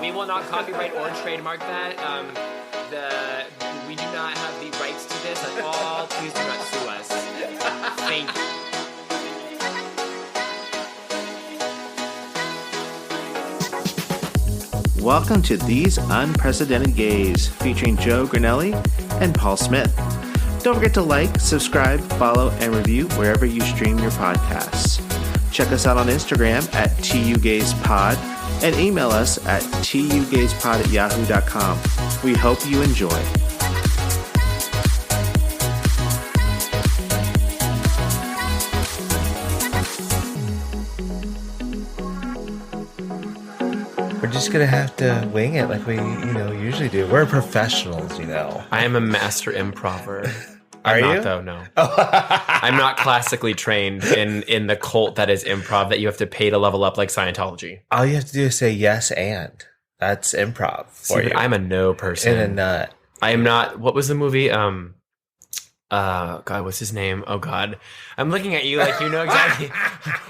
We will not copyright or trademark that. We do not have the rights to this at all. Please do not sue us. Thank you. Welcome to These Unprecedented Gays, featuring Joe Granelli and Paul Smith. Don't forget to like, subscribe, follow, and review wherever you stream your podcasts. Check us out on Instagram at tugayspod and email us at tugayspod@yahoo.com. We hope you enjoy. We're just going to have to wing it like we, usually do. We're professionals, I am a master improver. Are I'm you? not, though, no. I'm not classically trained in the cult that is improv that you have to pay to level up like Scientology. All you have to do is say yes and. That's improv for you. But I'm a no person. In a nut. I am not. What was the movie? God, what's his name? Oh, God. I'm looking at you like you know exactly.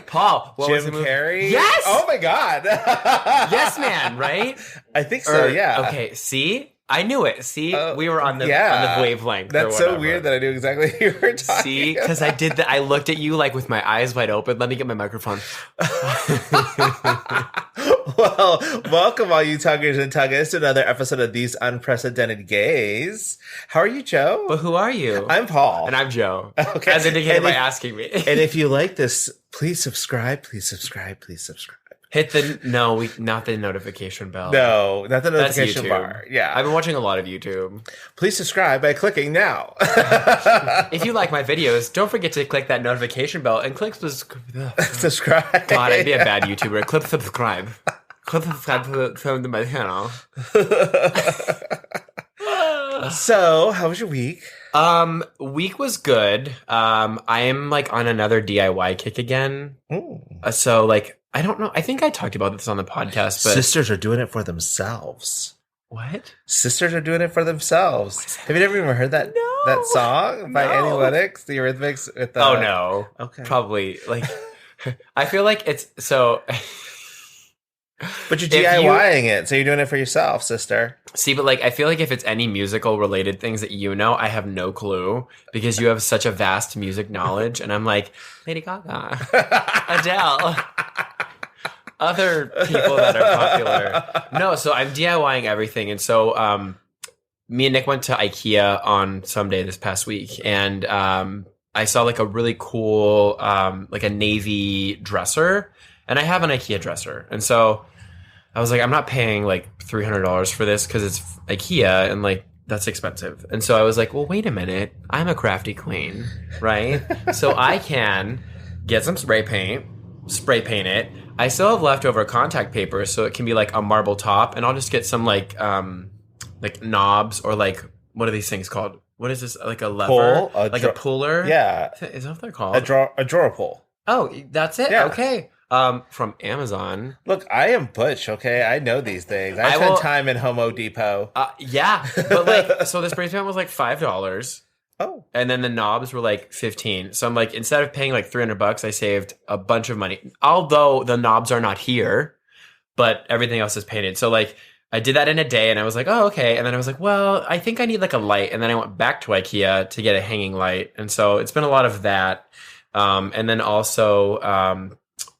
Paul, what was the movie? Jim Carrey? Yes! Oh, my God. Yes, man, right? I think so, yeah. Okay, see? I knew it. See? We were on the wavelength. That's so weird that I knew exactly who you were talking. See? Because I did that. I looked at you like with my eyes wide open. Let me get my microphone. Well, welcome all you tuggers and tuggers to another episode of These Unprecedented Gays. How are you, Joe? But who are you? I'm Paul. And I'm Joe. Okay. As indicated by asking me. And if you like this, please subscribe, please subscribe, please subscribe. Hit the not the notification bell. No, not the notification That's bar. Yeah. I've been watching a lot of YouTube. Please subscribe by clicking now. If you like my videos, don't forget to click that notification bell and click subscribe. God, I'd be a bad YouTuber. Click subscribe. Click subscribe to my channel. So, how was your week? Week was good. I am like on another DIY kick again. So like, I don't know. I think I talked about this on the podcast, but sisters are doing it for themselves. What? Sisters are doing it for themselves. Have you never even heard that that song by Annie Lennox, the Eurythmics? With the... Oh no. Okay. Probably like. I feel like it's so. But you're DIYing it, so you're doing it for yourself, sister. See, but like, I feel like if it's any musical related things that I have no clue because you have such a vast music knowledge, and I'm like Lady Gaga, Adele, other people that are popular. No, so I'm DIYing everything, and so me and Nick went to IKEA on Sunday this past week, and I saw like a really cool like a navy dresser. And I have an IKEA dresser. And so I was like, I'm not paying like $300 for this because it's IKEA and like that's expensive. And so I was like, well, wait a minute. I'm a crafty queen, right? So I can get some spray paint it. I still have leftover contact paper, so it can be like a marble top. And I'll just get some like knobs or like, what are these things called? What is this? Like a lever? A puller? Yeah. Is that what they're called? A drawer pull. Oh, that's it? Yeah. Okay. From Amazon. Look, I am butch, okay? I know these things. I spent time in Home Depot. Yeah. But like, so the spray paint was like $5. Oh. And then the knobs were like $15. So I'm like, instead of paying like $300, I saved a bunch of money. Although the knobs are not here, but everything else is painted. So like, I did that in a day and I was like, oh, okay. And then I was like, well, I think I need like a light. And then I went back to IKEA to get a hanging light. And so it's been a lot of that. And then also,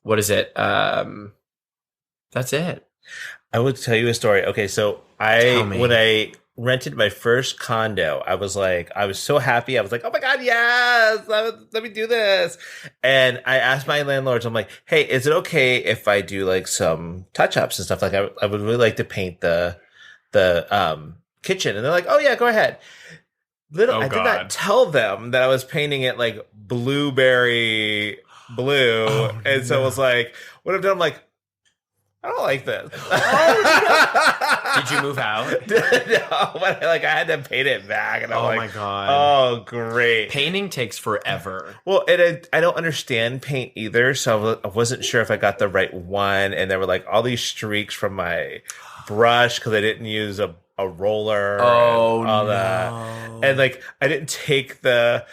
what is it? That's it. I will tell you a story. Okay, so when I rented my first condo, I was so happy. I was like, oh my God, yes, let me do this. And I asked my landlords, I'm like, hey, is it okay if I do like some touch-ups and stuff? Like I would really like to paint the kitchen. And they're like, oh yeah, go ahead. I did not tell them that I was painting it like blueberry blue. And so it was like, what I've done, I'm like, I don't like this. Did you move out? No, but I had to paint it back. And I'm like, my God. Oh, great. Painting takes forever. Well, I don't understand paint either. So I wasn't sure if I got the right one. And there were like all these streaks from my brush because I didn't use a roller. Oh, and all no. That. And like, I didn't take the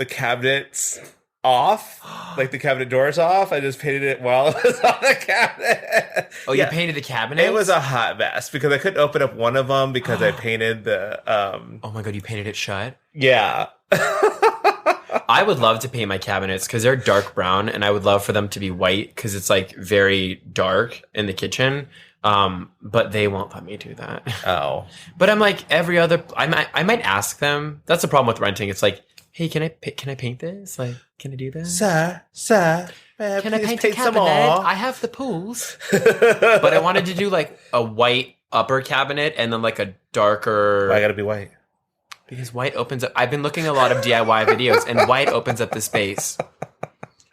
cabinets off, like the cabinet doors off. I just painted it while it was on the cabinet. Oh, you painted the cabinet? It was a hot mess because I couldn't open up one of them because I painted the. Oh my god, you painted it shut? Yeah. I would love to paint my cabinets because they're dark brown, and I would love for them to be white because it's like very dark in the kitchen. But they won't let me do that. Oh. But I'm like every other. I might ask them. That's the problem with renting. It's like, hey, can I paint this? Like, can I do that? Sir, can I paint the cabinet? I have the pools. But I wanted to do like a white upper cabinet and then like a darker. Why gotta be white? Because white opens up. I've been looking at a lot of DIY videos, and white opens up the space.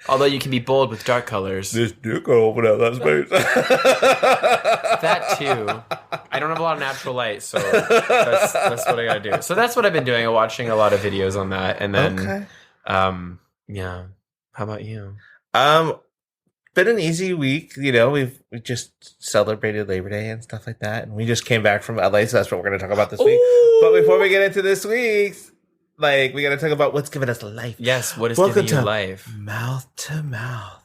Although you can be bold with dark colors. This dick can open up that space. That too. I don't have a lot of natural light, so that's what I gotta do. So that's what I've been doing. I'm watching a lot of videos on that, and then, yeah. How about you? Been an easy week. You know, we just celebrated Labor Day and stuff like that, and we just came back from LA, so that's what we're going to talk about this week. But before we get into this week's, we got to talk about what's giving us life. Yes, what is giving you life? Mouth to mouth.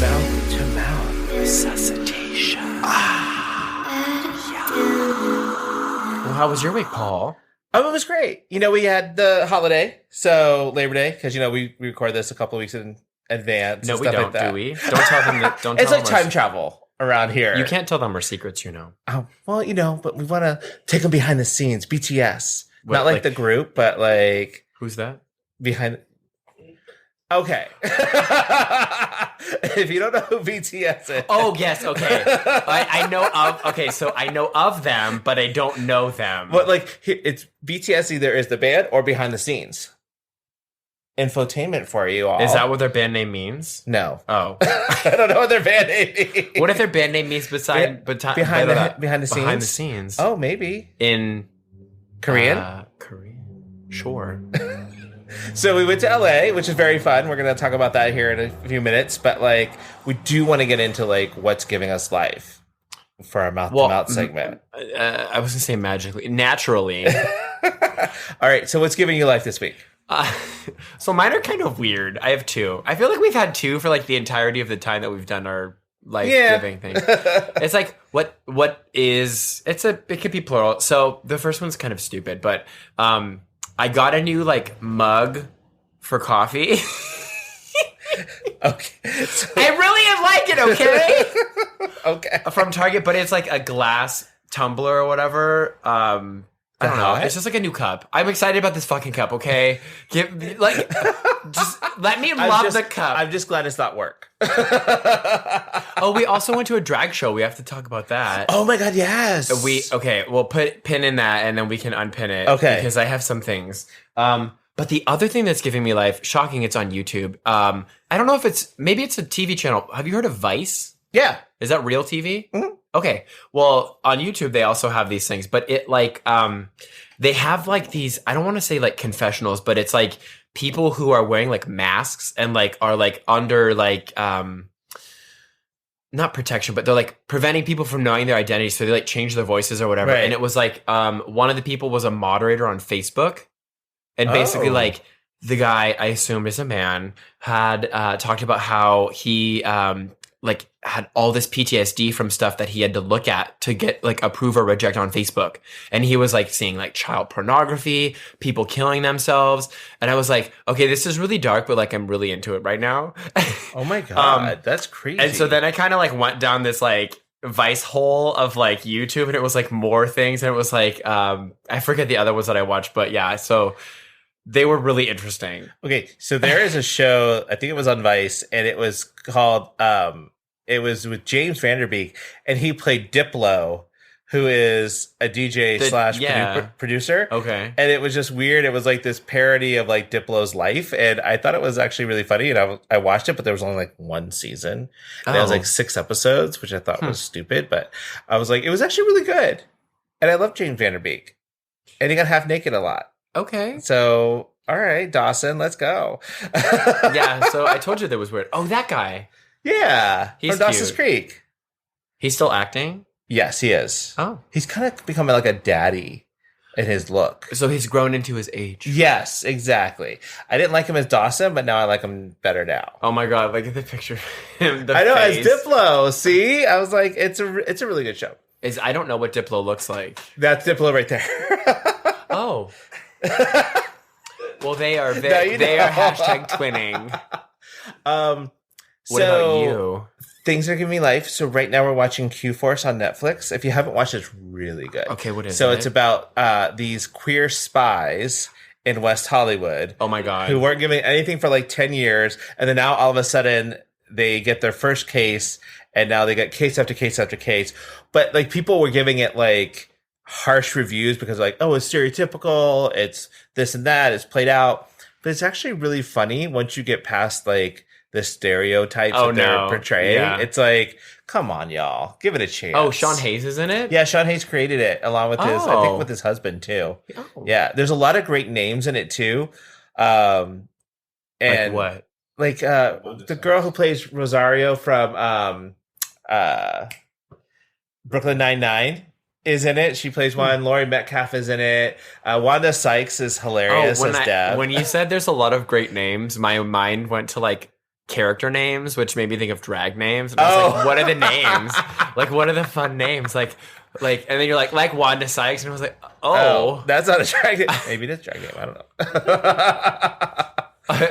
Mouth to mouth resuscitation. Well, how was your week, Paul? It was great. You know, we had the holiday, so Labor Day, because, you know, we record this a couple of weeks in advance. No, and we stuff don't, like that. do we? Don't tell them that. Don't. It's tell like them time travel around here. You can't tell them our secrets, you know. Oh, well, you know, but we want to take them behind the scenes. BTS. What, not like the group, but like... Who's that? Behind... Okay. If you don't know who BTS is... Oh, yes, okay. I know of... Okay, so I know of them, but I don't know them. But like, it's BTS either is the band or behind the scenes. Infotainment for you all. Is that what their band name means? No. Oh. I don't know what their band name means. What if their band name means behind the scenes? Behind the scenes? Oh, maybe. In... Korean? Korean. Sure. So we went to LA, which is very fun. We're going to talk about that here in a few minutes. But like, we do want to get into like what's giving us life for our mouth-to-mouth segment. I was going to say magically. Naturally. All right. So what's giving you life this week? So mine are kind of weird. I have two. I feel like we've had two for like the entirety of the time that we've done our life-giving thing. It's like, it could be plural. So the first one's kind of stupid, but I got a new like mug for coffee. Okay. So, I really like it, okay? Okay. From Target, but it's like a glass tumbler or whatever. I don't know. It's just like a new cup. I'm excited about this fucking cup, okay? Just let me love the cup. I'm just glad it's not work. Oh, we also went to a drag show. We have to talk about that. Oh my God, yes. We'll put pin in that and then we can unpin it. Okay. Because I have some things. But the other thing that's giving me life, shocking, it's on YouTube. I don't know if maybe it's a TV channel. Have you heard of Vice? Yeah. Is that real TV? Mm-hmm. Okay. Well, on YouTube, they also have these things, but it like, they have like these, I don't want to say like confessionals, but it's like people who are wearing like masks and like are like under like, not protection, but they're like preventing people from knowing their identity. So they like change their voices or whatever. Right. And it was like, one of the people was a moderator on Facebook. And basically like the guy, I assumed is a man, had talked about how he like had all this PTSD from stuff that he had to look at to get like approve or reject on Facebook. And he was like seeing like child pornography, people killing themselves. And I was like, okay, this is really dark, but like I'm really into it right now. Oh my God, that's crazy. And so then I kind of like went down this like Vice hole of like YouTube, and it was like more things. And it was like, I forget the other ones that I watched, but yeah, so they were really interesting. Okay, so there is a show, I think it was on Vice, and it was called, it was with James Vanderbeek, and he played Diplo, who is a DJ / producer. Okay. And it was just weird. It was like this parody of like Diplo's life, and I thought it was actually really funny, and I watched it, but there was only like one season. And it was like 6 episodes, which I thought was stupid, but I was like, it was actually really good. And I love James Vanderbeek. And he got half naked a lot. Okay. So, all right, Dawson, let's go. Yeah, so I told you that was weird. Oh, that guy. Yeah. He's from Dawson's cute. Creek. He's still acting? Yes, he is. Oh. He's kind of becoming like a daddy in his look. So he's grown into his age. Yes, exactly. I didn't like him as Dawson, but now I like him better now. Oh my god! Look at the picture of him. I know, as Diplo. See, I was like, it's a really good show. I don't know what Diplo looks like. That's Diplo right there. Oh. Well, they are hashtag twinning. What about you? Things are giving me life. So right now we're watching Q-Force on Netflix. If you haven't watched it, it's really good. Okay, what is it? So it's about these queer spies in West Hollywood. Oh my god. Who weren't giving anything for like 10 years. And then now all of a sudden they get their first case, and now they get case after case after case. But like people were giving it like harsh reviews because like, oh, it's stereotypical, it's this and that, it's played out. But it's actually really funny once you get past like the stereotypes that they're portraying. Yeah. It's like, come on, y'all, give it a chance. Oh, Sean Hayes is in it? Yeah, Sean Hayes created it along with his, I think with his husband too. Oh. Yeah, there's a lot of great names in it too. And like what? Like the girl who plays Rosario from Brooklyn Nine-Nine is in it. She plays one. Laurie Metcalf is in it. Wanda Sykes is hilarious as Deb. When you said there's a lot of great names, my mind went to like character names, which made me think of drag names. And I was like, what are the names? Like, what are the fun names? Like, and then you're like Wanda Sykes, and I was like, oh, that's not a drag name. Maybe it is drag name. I don't know.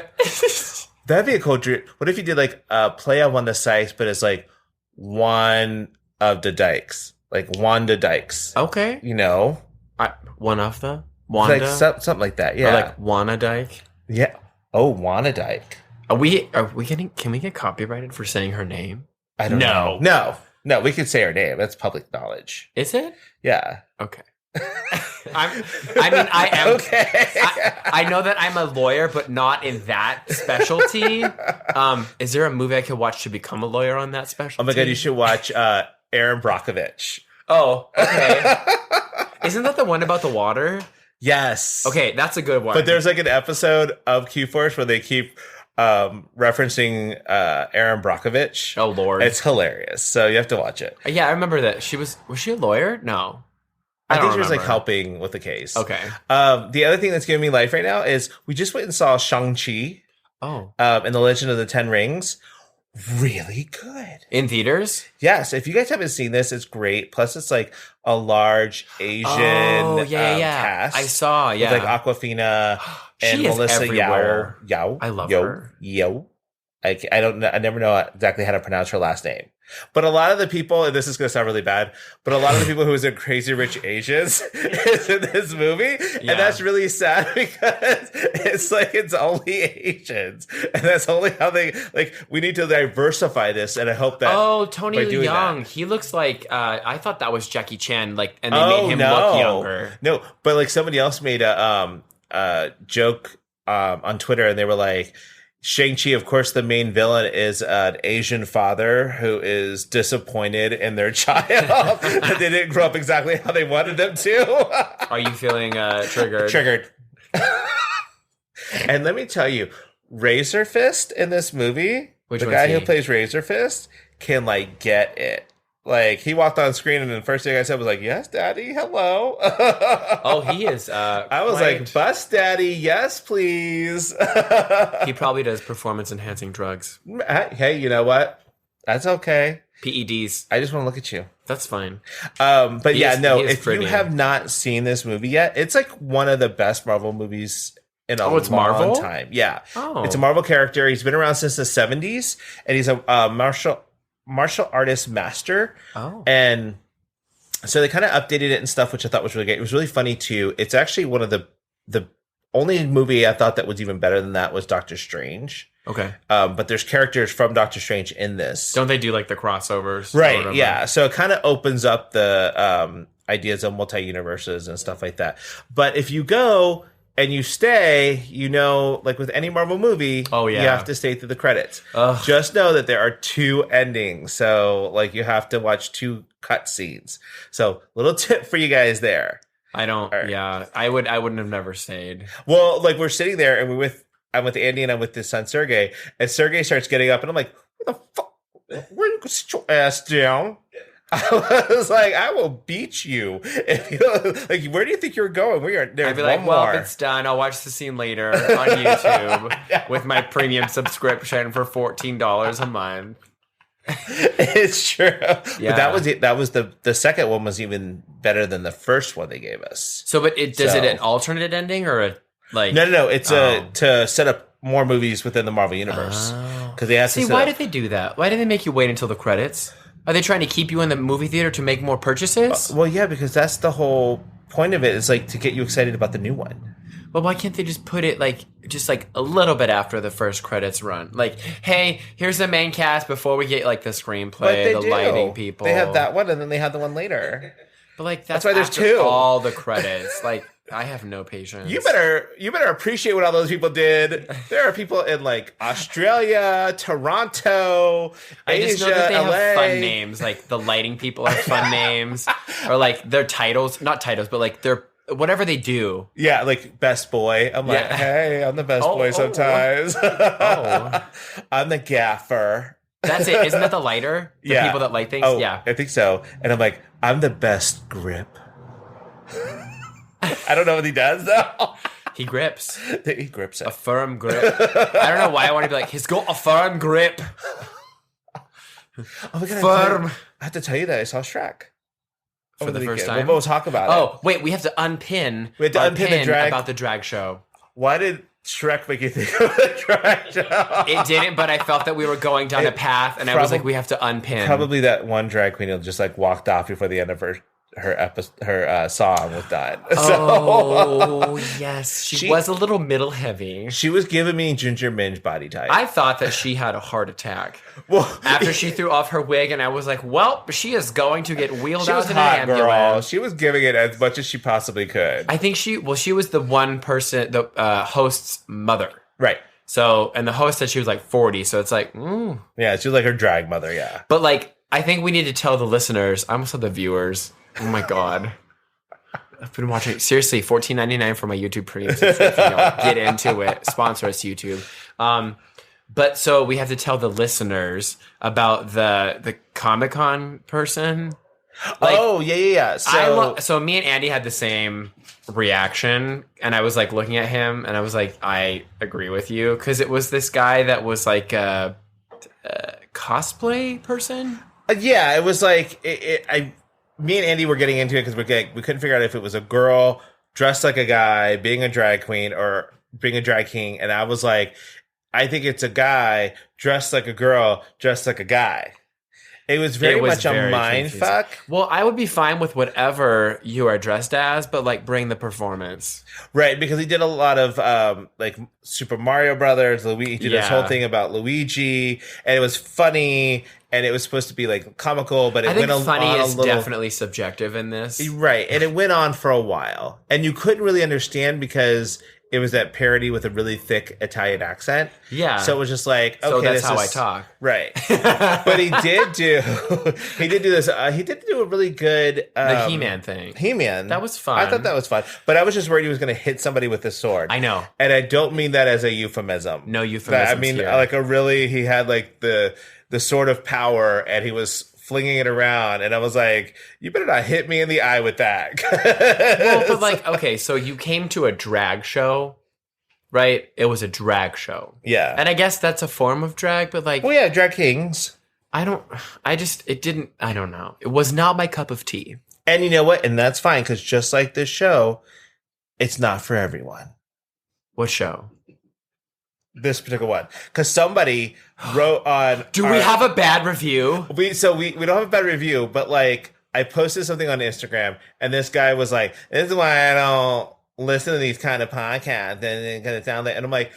That'd be a cool dream. What if you did like play on Wanda Sykes, but it's like one of the Dykes, like Wanda Dykes. Okay, you know, one of the Wanda, like something like that. Yeah, or like Wanna Dyke. Yeah. Oh, Wanna Dyke. Are we getting? Can we get copyrighted for saying her name? I don't know. No. We could say her name. That's public knowledge. Is it? Yeah. Okay. I am. Okay. I know that I'm a lawyer, but not in that specialty. Is there a movie I could watch to become a lawyer on that specialty? Oh my god, you should watch Aaron Brockovich. Oh, okay. Isn't that the one about the water? Yes. Okay, that's a good one. But there's like an episode of Q-Force where they keep referencing Aaron Brockovich. Oh Lord, it's hilarious. So you have to watch it. Yeah, I remember that. Was she a lawyer? No. I think she was like helping with the case. Okay. The other thing that's giving me life right now is we just went and saw Shang-Chi. Oh. In The Legend of the Ten Rings. Really good. In theaters? Yes. If you guys haven't seen this, it's great. Plus, it's like a large Asian cast. I saw, with like Awkwafina and Melissa everywhere. Yao. I love her. I don't know. I never know exactly how to pronounce her last name. But a lot of the people, and this is going to sound really bad, but a lot of the people who was in Crazy Rich Asians is in this movie. Yeah. And that's really sad because it's like, it's only Asians. And that's only how they, like, we need to diversify this. And I hope that. Oh, Tony Leung. He looks like, I thought that was Jackie Chan, like, and they made him look younger. No, but like somebody else made a joke on Twitter, and they were like, Shang-Chi, of course, the main villain is an Asian father who is disappointed in their child that they didn't grow up exactly how they wanted them to. Are you feeling triggered? Triggered. And let me tell you, Razor Fist in this movie, the guy who plays Razor Fist can like get it. Like, he walked on screen, and the first thing I said was like, "Yes, Daddy, hello." Oh, he is. I was like, "Bus Daddy, yes, please." He probably does performance-enhancing drugs. Hey, you know what? That's okay. PEDs. I just want to look at you. That's fine. But if you have not seen this movie yet, it's like one of the best Marvel movies in a long Marvel? time. Yeah. Oh. It's a Marvel character. He's been around since the 70s, and he's a martial artist master. Oh. And so they kind of updated it and stuff, which I thought was really great. It was really funny too. It's actually one of the only movie I thought that was even better than that was Doctor Strange. Okay. But there's characters from Doctor Strange in this. Don't they do like the crossovers? Right. Yeah. So it kind of opens up the ideas of multi-universes and stuff like that. But if you go and you stay, you know, like with any Marvel movie, you have to stay through the credits. Ugh. Just know that there are 2 endings. So, like, you have to watch 2 cutscenes. So, little tip for you guys there. I don't, I wouldn't have never stayed. Well, like, we're sitting there, and I'm with Andy, and I'm with his son, Sergey. And Sergey starts getting up, and I'm like, what the fuck? Where you go sit your ass down? I was like, I will beat you. If you like, where do you think you're going? We are there. I'd be like, well, if it's done, I'll watch the scene later on YouTube with my premium subscription for $14 a month. It's true. Yeah. But that was it. That was the second one was even better than the first one they gave us. So, but does it an alternate ending or a like? No. It's to set up more movies within the Marvel universe because they have to. See, why did they do that? Why did they make you wait until the credits? Are they trying to keep you in the movie theater to make more purchases? Well, yeah, because that's the whole point of it. Is like to get you excited about the new one. Well, why can't they just put it just a little bit after the first credits run? Like, hey, here's the main cast before we get like the screenplay, the lighting people. They have that one, and then they have the one later. But like that's why there's two. All the credits, like. I have no patience. You better appreciate what all those people did. There are people in like Australia, Toronto, I just Asia, know that they LA. have fun names. Like the lighting people have fun names, or like their titles, not titles, but like their whatever they do. Yeah, like best boy. I'm like, hey, I'm the best boy sometimes. I'm the gaffer. That's it. Isn't that the lighter? The people that light things? Oh, yeah. I think so. And I'm like, I'm the best grip. I don't know what he does though. He grips. He grips it. A firm grip. I don't know why I want to be like, he's got a firm grip. Oh my God. Firm. I have to tell you that I saw Shrek. For the first time? We'll talk about it. Oh, wait, we have to unpin. We have to unpin the drag. About the drag show. Why did Shrek make you think of the drag show? It didn't, but I felt that we were going down a path, and I was like, we have to unpin. Probably that one drag queen who just like walked off before the end of her song was done. Oh, yes. She was a little middle heavy. She was giving me Ginger Minge body type. I thought that she had a heart attack. Well, after she threw off her wig, and I was like, well, she is going to get wheeled out in an ambulance. Girl. She was giving it as much as she possibly could. I think she was the one person, the host's mother. Right. So, and the host said she was like 40, so it's like, Yeah, she was like her drag mother, yeah. But like, I think we need to tell the listeners, I almost said the viewers. Oh my God. I've been watching, seriously, $14.99 for my YouTube Premium subscription. Get into it. Sponsor us, YouTube. But so we have to tell the listeners about the Comic-Con person. Like, yeah. So me and Andy had the same reaction, and I was like looking at him, and I was like, I agree with you, because it was this guy that was like a cosplay person. Yeah, it was like me and Andy were getting into it because we couldn't figure out if it was a girl dressed like a guy being a drag queen or being a drag king, and I was like, I think it's a guy dressed like a girl dressed like a guy. It was very much a mind fuck. Well, I would be fine with whatever you are dressed as, but like bring the performance. Right, because he did a lot of like Super Mario Brothers. Luigi did this whole thing about Luigi, and it was funny, and it was supposed to be like comical, but it went on funny a is little, definitely subjective in this. Right, and it went on for a while, and you couldn't really understand because it was that parody with a really thick Italian accent. Yeah. So it was just like, okay, so that's how I talk. Right. But he did do this. He did do a really good the He-Man thing. He-Man. That was fun. I thought that was fun. But I was just worried he was going to hit somebody with a sword. I know. And I don't mean that as a euphemism. No euphemism. I mean, like he had like the sword of power, and he was flinging it around, and I was like, you better not hit me in the eye with that. Well, but like, okay, so you came to a drag show, right? It was a drag show. Yeah. And I guess that's a form of drag, but like... Well, yeah, drag kings. I don't know. It was not my cup of tea. And you know what? And that's fine, because just like this show, it's not for everyone. What show? This particular one, because somebody wrote on. Do we have a bad review? We don't have a bad review, but like I posted something on Instagram, and this guy was like, "This is why I don't listen to these kind of podcasts," and kind of sound like, and I'm like,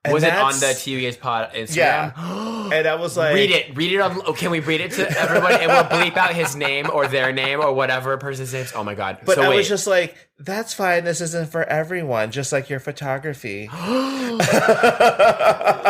was it on the tugayspod Instagram? Yeah, and I was like, read it on. Oh, can we read it to everybody? And we'll bleep out his name or their name or whatever person's name. Oh my God! But I was just like, that's fine. This isn't for everyone, just like your photography.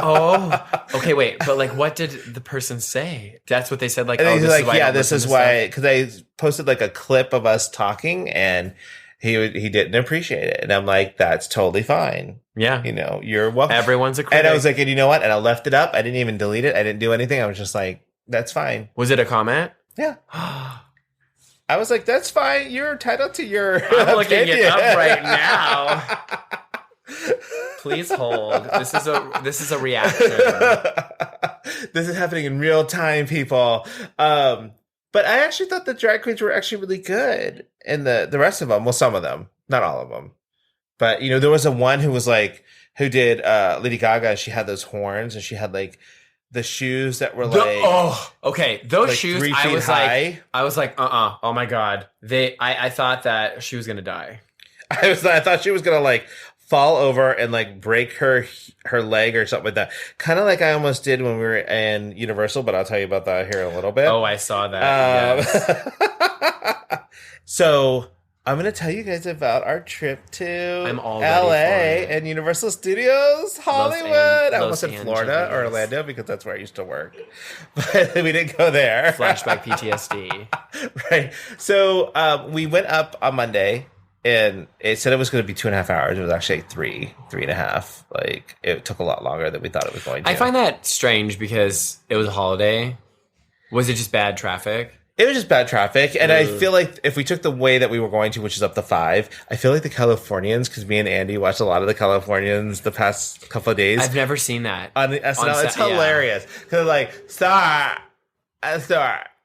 Oh, okay, wait. But like, what did the person say? That's what they said. Like, and he's like, yeah, this is why. Because I posted like a clip of us talking, and he didn't appreciate it, and I'm like, that's totally fine. Yeah, you know, you're welcome. Everyone's a critic. And I was like, and you know what? And I left it up. I didn't even delete it. I didn't do anything. I was just like, that's fine. Was it a comment? Yeah. I was like, that's fine. You're entitled to your I'm looking it up right now. Please hold. This is a reaction. This is happening in real time, people. But I actually thought the drag queens were actually really good. And the rest of them, well, some of them, not all of them. But, there was a one who was like, who did Lady Gaga, and she had those horns, and she had like the shoes that were like those like shoes 3 I feet was high. like oh my god, I thought that she was gonna die. I thought she was gonna like fall over and like break her leg or something like that, kind of like I almost did when we were in Universal, but I'll tell you about that here in a little bit. I saw that. Yes. So I'm going to tell you guys about our trip to LA and Universal Studios Hollywood. I almost said Florida or Orlando because that's where I used to work. But we didn't go there. Flashback PTSD. Right. So we went up on Monday, and it said it was going to be 2.5 hours. It was actually 3.5. Like, it took a lot longer than we thought it was going to. I find that strange because it was a holiday. Was it just bad traffic? It was just bad traffic, and I feel like if we took the way that we were going to, which is up to 5, I feel like the Californians, because me and Andy watched a lot of the Californians the past couple of days. I've never seen that. On the SNL. It's hilarious. Because like, star.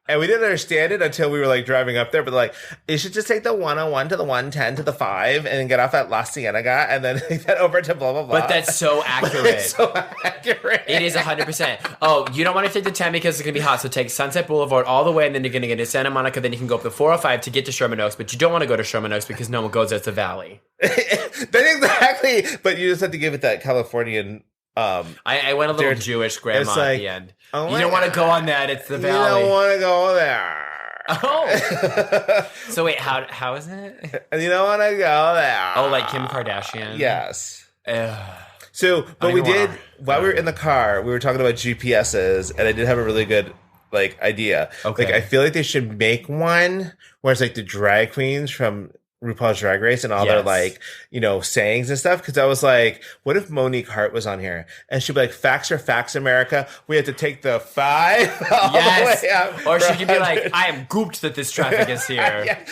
And we didn't understand it until we were like driving up there, but like, you should just take the 101 to the 110 to the 5 and then get off at La Cienega and then take that over to blah, blah, blah. But that's so accurate. It's so accurate. It is 100%. Oh, you don't want to take the 10 because it's going to be hot, so take Sunset Boulevard all the way, and then you're going to get to Santa Monica, then you can go up the 405 to get to Sherman Oaks, but you don't want to go to Sherman Oaks because no one goes there. It's a valley. Exactly. But you just have to give it that Californian... I went a little Jewish grandma like, at the end. You don't want to go on that. It's the valley. You don't want to go there. Oh. So wait, how is it? You don't want to go there. Oh, like Kim Kardashian? Yes. So, but we did, while we were in the car, we were talking about GPSs, and I did have a really good, like, idea. Okay. Like, I feel like they should make one where it's like the drag queens from RuPaul's Drag Race and all their like, sayings and stuff. Cause I was like, what if Monique Hart was on here and she'd be like, facts are facts, America. We have to take the 5 all the way up. Or she could be like, I am gooped that this traffic is here. Yeah.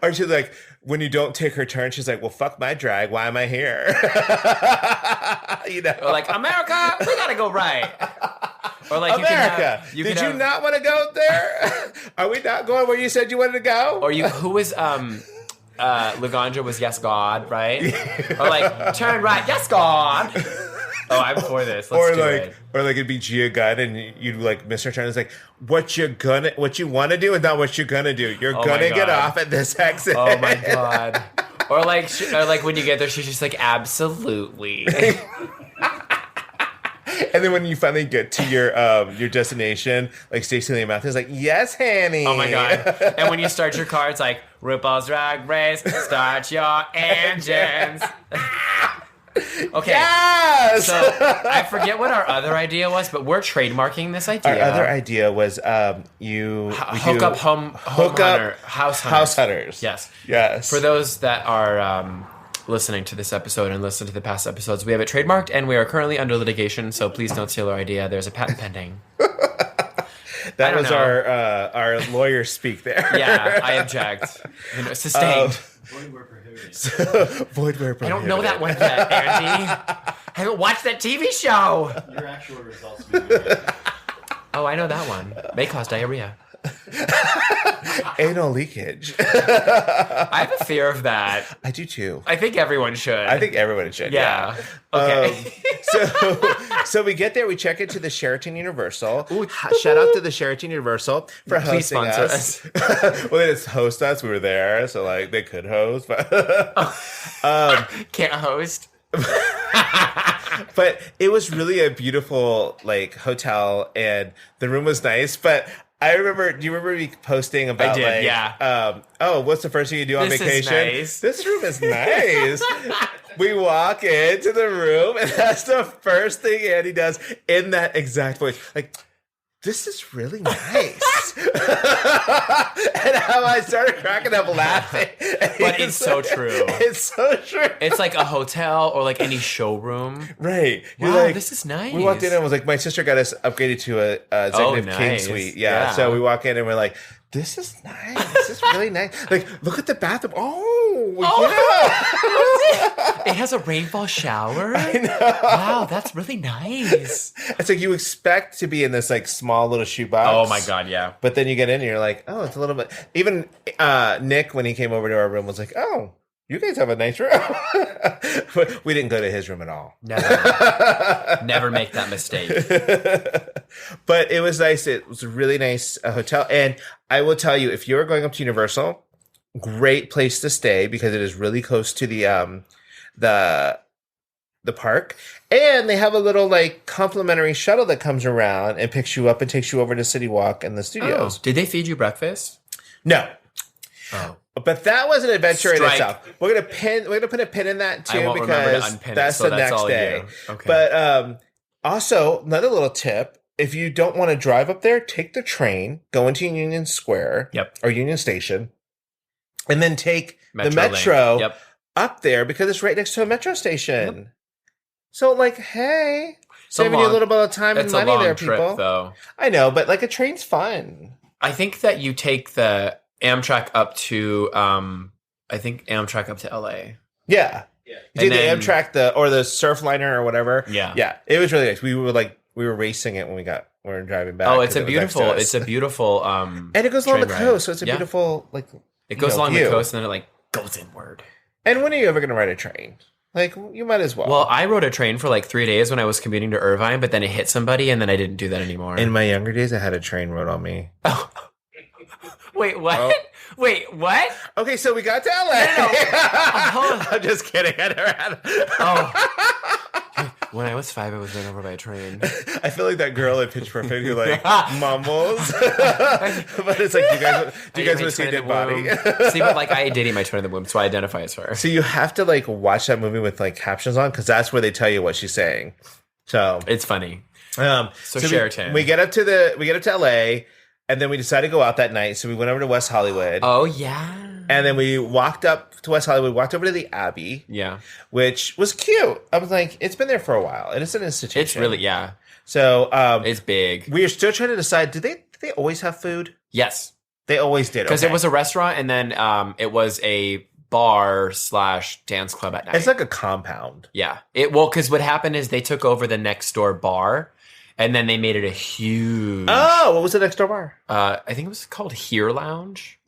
Or she's like, when you don't take her turn, she's like, well, fuck my drag. Why am I here? Or like, America, we gotta go right. Or like, America, did you not want to go there? Are we not going where you said you wanted to go? Or who was, Laganja was yes God, right? Or like turn right, yes God. Oh, I'm for this. Let's do it. Or like it'd be Gia Gunn and you'd like miss her turn. It's like what you want to do and not what you're gonna do. You're gonna get off at this exit. Oh my god. Or like when you get there, she's just like absolutely. And then when you finally get to your destination, like Stacey Lee Matthews is like, yes, Hanny. Oh my god. And when you start your car, it's like, RuPaul's Drag Race, start your engines. Okay. Yes! So I forget what our other idea was, but we're trademarking this idea. Our other idea was hook up house hunters. Yes. For those that are listening to this episode and listen to the past episodes, we have it trademarked and we are currently under litigation, so please don't steal our idea. There's a patent pending. That was our lawyer speak there. Yeah, I object. Sustained. Void where prohibited. Void where prohibited. I don't know that one yet, Andy. I haven't watched that TV show. Your actual results may be right. Oh, I know that one. May cause diarrhea. Anal leakage. I have a fear of that. I do too. I think everyone should. I think everyone should. Yeah. Okay. So we get there. We check into the Sheraton Universal. Ooh, shout out to the Sheraton Universal for hosting us. Well, they just host us. We were there, so like they could host, but can't host. But it was really a beautiful like hotel, and the room was nice, but. I remember. Do you remember me posting about? I did, like, yeah. What's the first thing you do on vacation? Is nice. This room is nice. We walk into the room, and that's the first thing Andy does in that exact voice. Like, this is really nice. And how I started cracking up laughing. But it's so true. It's so true. It's like a hotel or like any showroom. Right. Wow, like, this is nice. We walked in and was like, my sister got us upgraded to a Executive King nice. Suite. Yeah. So we walk in and we're like, this is nice. This is really nice. Like, look at the bathroom. Yeah. It has a rainfall shower. I know. Wow, that's really nice. It's like you expect to be in this like small little shoebox. Oh my God, yeah. But then you get in and you're like, oh, it's a little bit. Even Nick, when he came over to our room, was like, oh, you guys have a nice room. We didn't go to his room at all. Never make that mistake. But it was nice. It was a really nice hotel. And I will tell you, if you're going up to Universal, great place to stay because it is really close to the park. And they have a little like complimentary shuttle that comes around and picks you up and takes you over to City Walk and the studios. Oh, did they feed you breakfast? No. Oh. But that was an adventure in Strike. itself. We're gonna put a pin in that too I won't remember to because unpin it, that's so the that's next all day. you. Okay. But also another little tip: if you don't want to drive up there, take the train, go into Union Square, Yep. or Union Station, and then take the Metrolink. metro Yep. up there because it's right next to a metro station. Yep. So, like, hey, saving you a little bit of time and It's money a long there, trip, people. though. I know, but like a train's fun. I think that you take the Amtrak up to Amtrak up to LA. Yeah. You did the Amtrak, the Surfliner or whatever. Yeah. Yeah. It was really nice. We were racing it when we were driving back. Oh, it's a beautiful and it goes along the train coast, ride. so it's a Yeah. beautiful like It goes along view. the coast and then it like goes inward. And when are you ever gonna ride a train? Like, you might as well. Well, I rode a train for like 3 days when I was commuting to Irvine, but then it hit somebody and then I didn't do that anymore. In my younger days I had a train rode on me. Oh. Wait, what? Oh. Wait, what? Okay, so we got to LA. I'm just kidding. I never had When I was 5, I was run over by a train. I feel like that girl at Pitch Perfect who like mumbles. But it's like, do you guys want to see a dead body? See, but like I did eat my twin in the womb, so I identify as her. So you have to like watch that movie with like captions on because that's where they tell you what she's saying. So It's funny. so Sheraton. we get up to LA and then we decided to go out that night. So we went over to West Hollywood. Oh, yeah. And then we walked up to West Hollywood, walked over to the Abbey. Yeah. Which was cute. I was like, it's been there for a while. And it's an institution. It's really, yeah. So it's big. We are still trying to decide, did they always have food? Yes. They always did. Because it was a restaurant and then it was a bar / dance club at night. It's like a compound. Yeah. Because what happened is they took over the next door bar and then they made it a huge. Oh, what was the next door bar? I think it was called Here Lounge.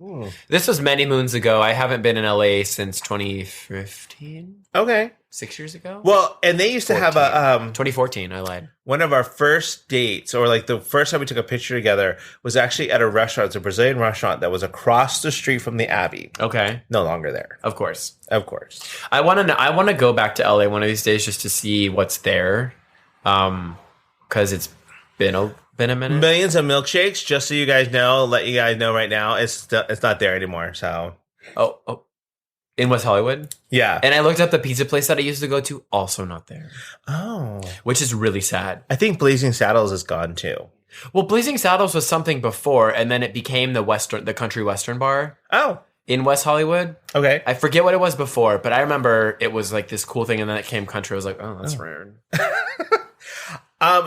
This was many moons ago. I haven't been in LA since 2015. Okay. 6 years ago? Well, and they used to have a 2014, I lied. one of our first dates, or like the first time we took a picture together, was actually at a restaurant. It's a Brazilian restaurant that was across the street from the Abbey. Okay. No longer there. Of course. Of course. I want to go back to LA one of these days just to see what's there. Because it's been a minute. Millions of milkshakes, just so you guys know, let you guys know right now, it's not there anymore. So Oh, in West Hollywood? yeah. And I looked up the pizza place that I used to go to, also not there. Oh. Which is really sad. I think Blazing Saddles is gone too. Well, Blazing Saddles was something before, and then it became the country western bar Oh. in West Hollywood. Okay. I forget what it was before, but I remember it was like this cool thing, and then it came country. I was like, oh, that's weird.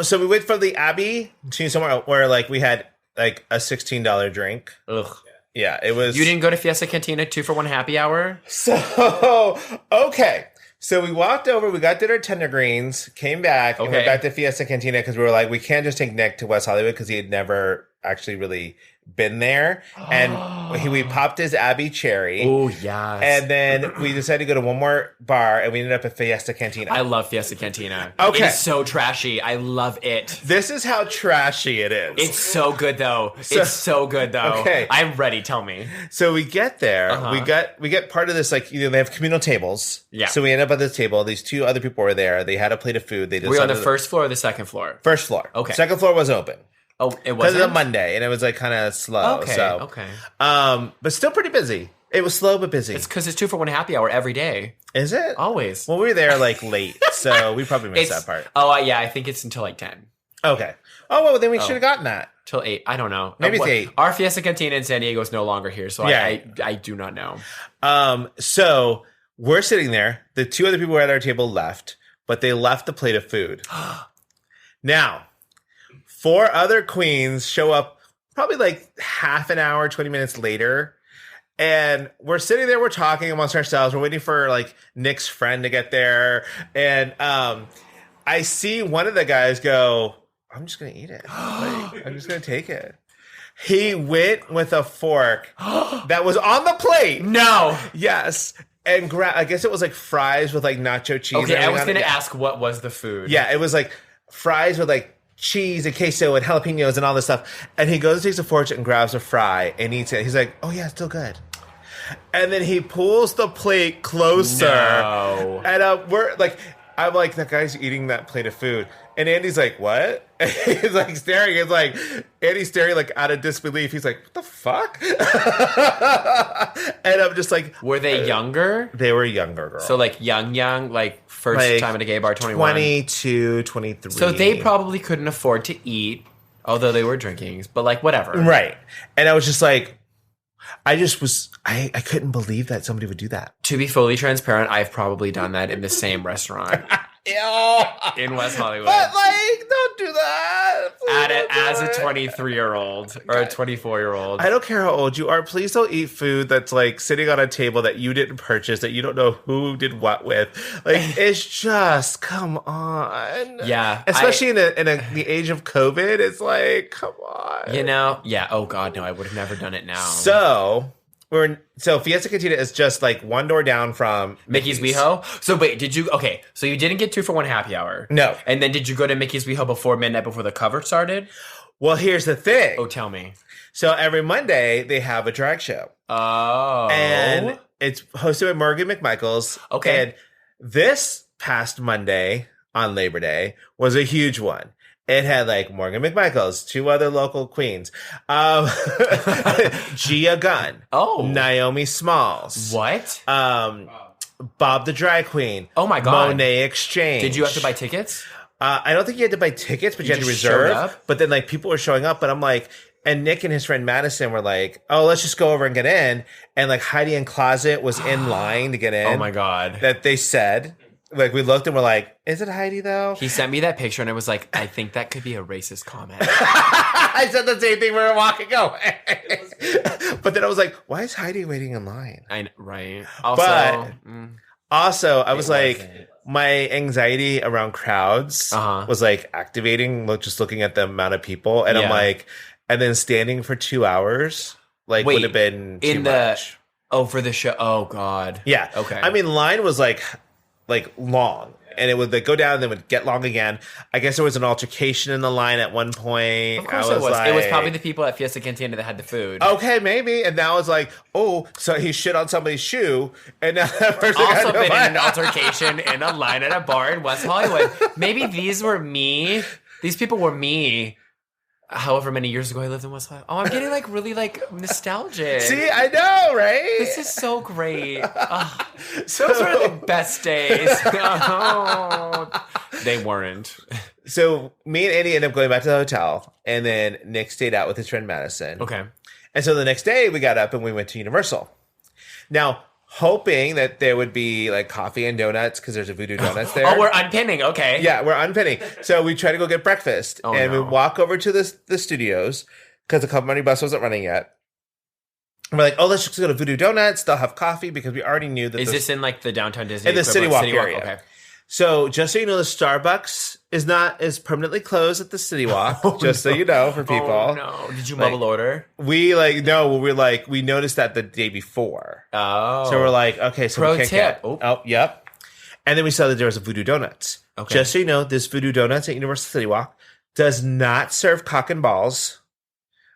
So we went from the Abbey to somewhere where like we had like a $16 drink. Ugh. Yeah, it was. You didn't go to Fiesta Cantina 2-for-1 happy hour? So, okay. So we walked over, we got dinner at Tender Greens, came back, and went back to Fiesta Cantina because we were like, we can't just take Nick to West Hollywood because he had never actually really been there. And we popped his Abbey cherry. Oh, yes. And then we decided to go to one more bar, and we ended up at Fiesta Cantina. I love Fiesta Cantina. Okay. It is so trashy. I love it. This is how trashy it is. It's so good, though. It's so good, though. Okay. I'm ready. Tell me. So we get there. We get part of this, like, they have communal tables. Yeah. So we end up at this table. These two other people were there. They had a plate of food. They Were we on the first floor or the second floor? First floor. Okay. Second floor was open. Oh, it Because wasn't? it was a Monday, and it was like kind of slow. Okay, so. okay. But still pretty busy. It was slow but busy. It's because it's 2-for-1 happy hour every day. Is it? Always. Well, we were there like late, so we probably missed that part. Oh, yeah. I think it's until like 10. Okay. Oh, well, then we should have gotten that. Till 8. I don't know. Maybe it's 8. Our Fiesta Cantina in San Diego is no longer here, so Yeah. I do not know. So we're sitting there. The two other people at our table left, but they left the plate of food. Now, 4 other queens show up probably like half an hour, 20 minutes later. And we're sitting there, we're talking amongst ourselves. We're waiting for like Nick's friend to get there. And I see one of the guys go, I'm just going to eat it. Like, I'm just going to take it. He went with a fork that was on the plate. No. Yes. And I guess it was like fries with like nacho cheese. Okay, I was going to ask what was the food. Yeah, it was like fries with like cheese and queso and jalapenos and all this stuff. And he goes and takes a fork and grabs a fry and eats it. He's like, oh yeah, it's still good. And then he pulls the plate closer. No. And I'm like, that guy's eating that plate of food. And Andy's like, what? And he's like staring. It's like, Andy's staring like out of disbelief. He's like, what the fuck? And I'm just like. Were they younger? They were younger girls. So like young, like first like time at a gay bar, 21? 22, 23. So they probably couldn't afford to eat, although they were drinking, but like whatever. Right. And I was just like, I couldn't believe that somebody would do that. To be fully transparent, I've probably done that in the same restaurant in West Hollywood. But like, don't do that. As a 23-year-old or a 24-year-old. I don't care how old you are. Please don't eat food that's like sitting on a table that you didn't purchase, that you don't know who did what with. Like, it's just, come on. Yeah. Especially in the age of COVID, it's like, come on. You know? Yeah. Oh God, no, I would have never done it now. So Fiesta Cantina is just like one door down from Mickey's WeHo. So wait, so you didn't get 2 for 1 happy hour? No. And then did you go to Mickey's WeHo before midnight, before the cover started? Well, here's the thing. Oh, tell me. So every Monday they have a drag show. Oh. And it's hosted by Morgan McMichaels. Okay. And this past Monday on Labor Day was a huge one. It had like Morgan McMichaels, 2 other local queens, Gia Gunn, Naomi Smalls, what? Bob the Drag Queen, oh my God, Monet Exchange. Did you have to buy tickets? I don't think you had to buy tickets, but you had to reserve. But then like people were showing up, but I'm like, and Nick and his friend Madison were like, oh, let's just go over and get in. And like Heidi in Closet was in line to get in. Oh my God. That they said. Like, we looked and we're like, is it Heidi, though? He sent me that picture, and I was like, I think that could be a racist comment. I said the same thing when we were walking away. But then I was like, why is Heidi waiting in line? Right. Also, I was like, my anxiety around crowds was, like, activating, just looking at the amount of people. And I'm like, and then standing for 2 hours, like, would have been too much. Oh, for the show? Oh, God. Yeah. Okay. I mean, line was, like long, and it would like go down and then would get long again. I guess there was an altercation in the line at one point. Of course it was. It was probably the people at Fiesta Cantina that had the food. Okay, maybe. And now it's like, oh, so he shit on somebody's shoe, and now that person also been in an altercation in a line at a bar in West Hollywood. Maybe these people were me. However many years ago I lived in West Hollywood. Oh, I'm getting like really like nostalgic. See, I know, right? This is so great. Those were the best days. Oh, they weren't. So me and Andy ended up going back to the hotel, and then Nick stayed out with his friend Madison. Okay. And so the next day we got up and we went to Universal. Now, hoping that there would be like coffee and donuts because there's a Voodoo Donuts there. Oh, we're unpinning. Okay. Yeah, we're unpinning. So we try to go get breakfast. We walk over to the studios because the Company bus wasn't running yet. And we're like, oh, let's just go to Voodoo Donuts. They'll have coffee because we already knew that. Is this in like the downtown Disney? In the City Walk area. Okay. So just so you know, the Starbucks is permanently closed at the City Walk. So you know, for people. Oh no! Did you mobile order? We we noticed that the day before. Oh, so we're like, okay, so pro we can't tip. get. Oh, yep. And then we saw that there was a Voodoo Donuts. Okay. Just so you know, this Voodoo Donuts at Universal City Walk does not serve cock and balls,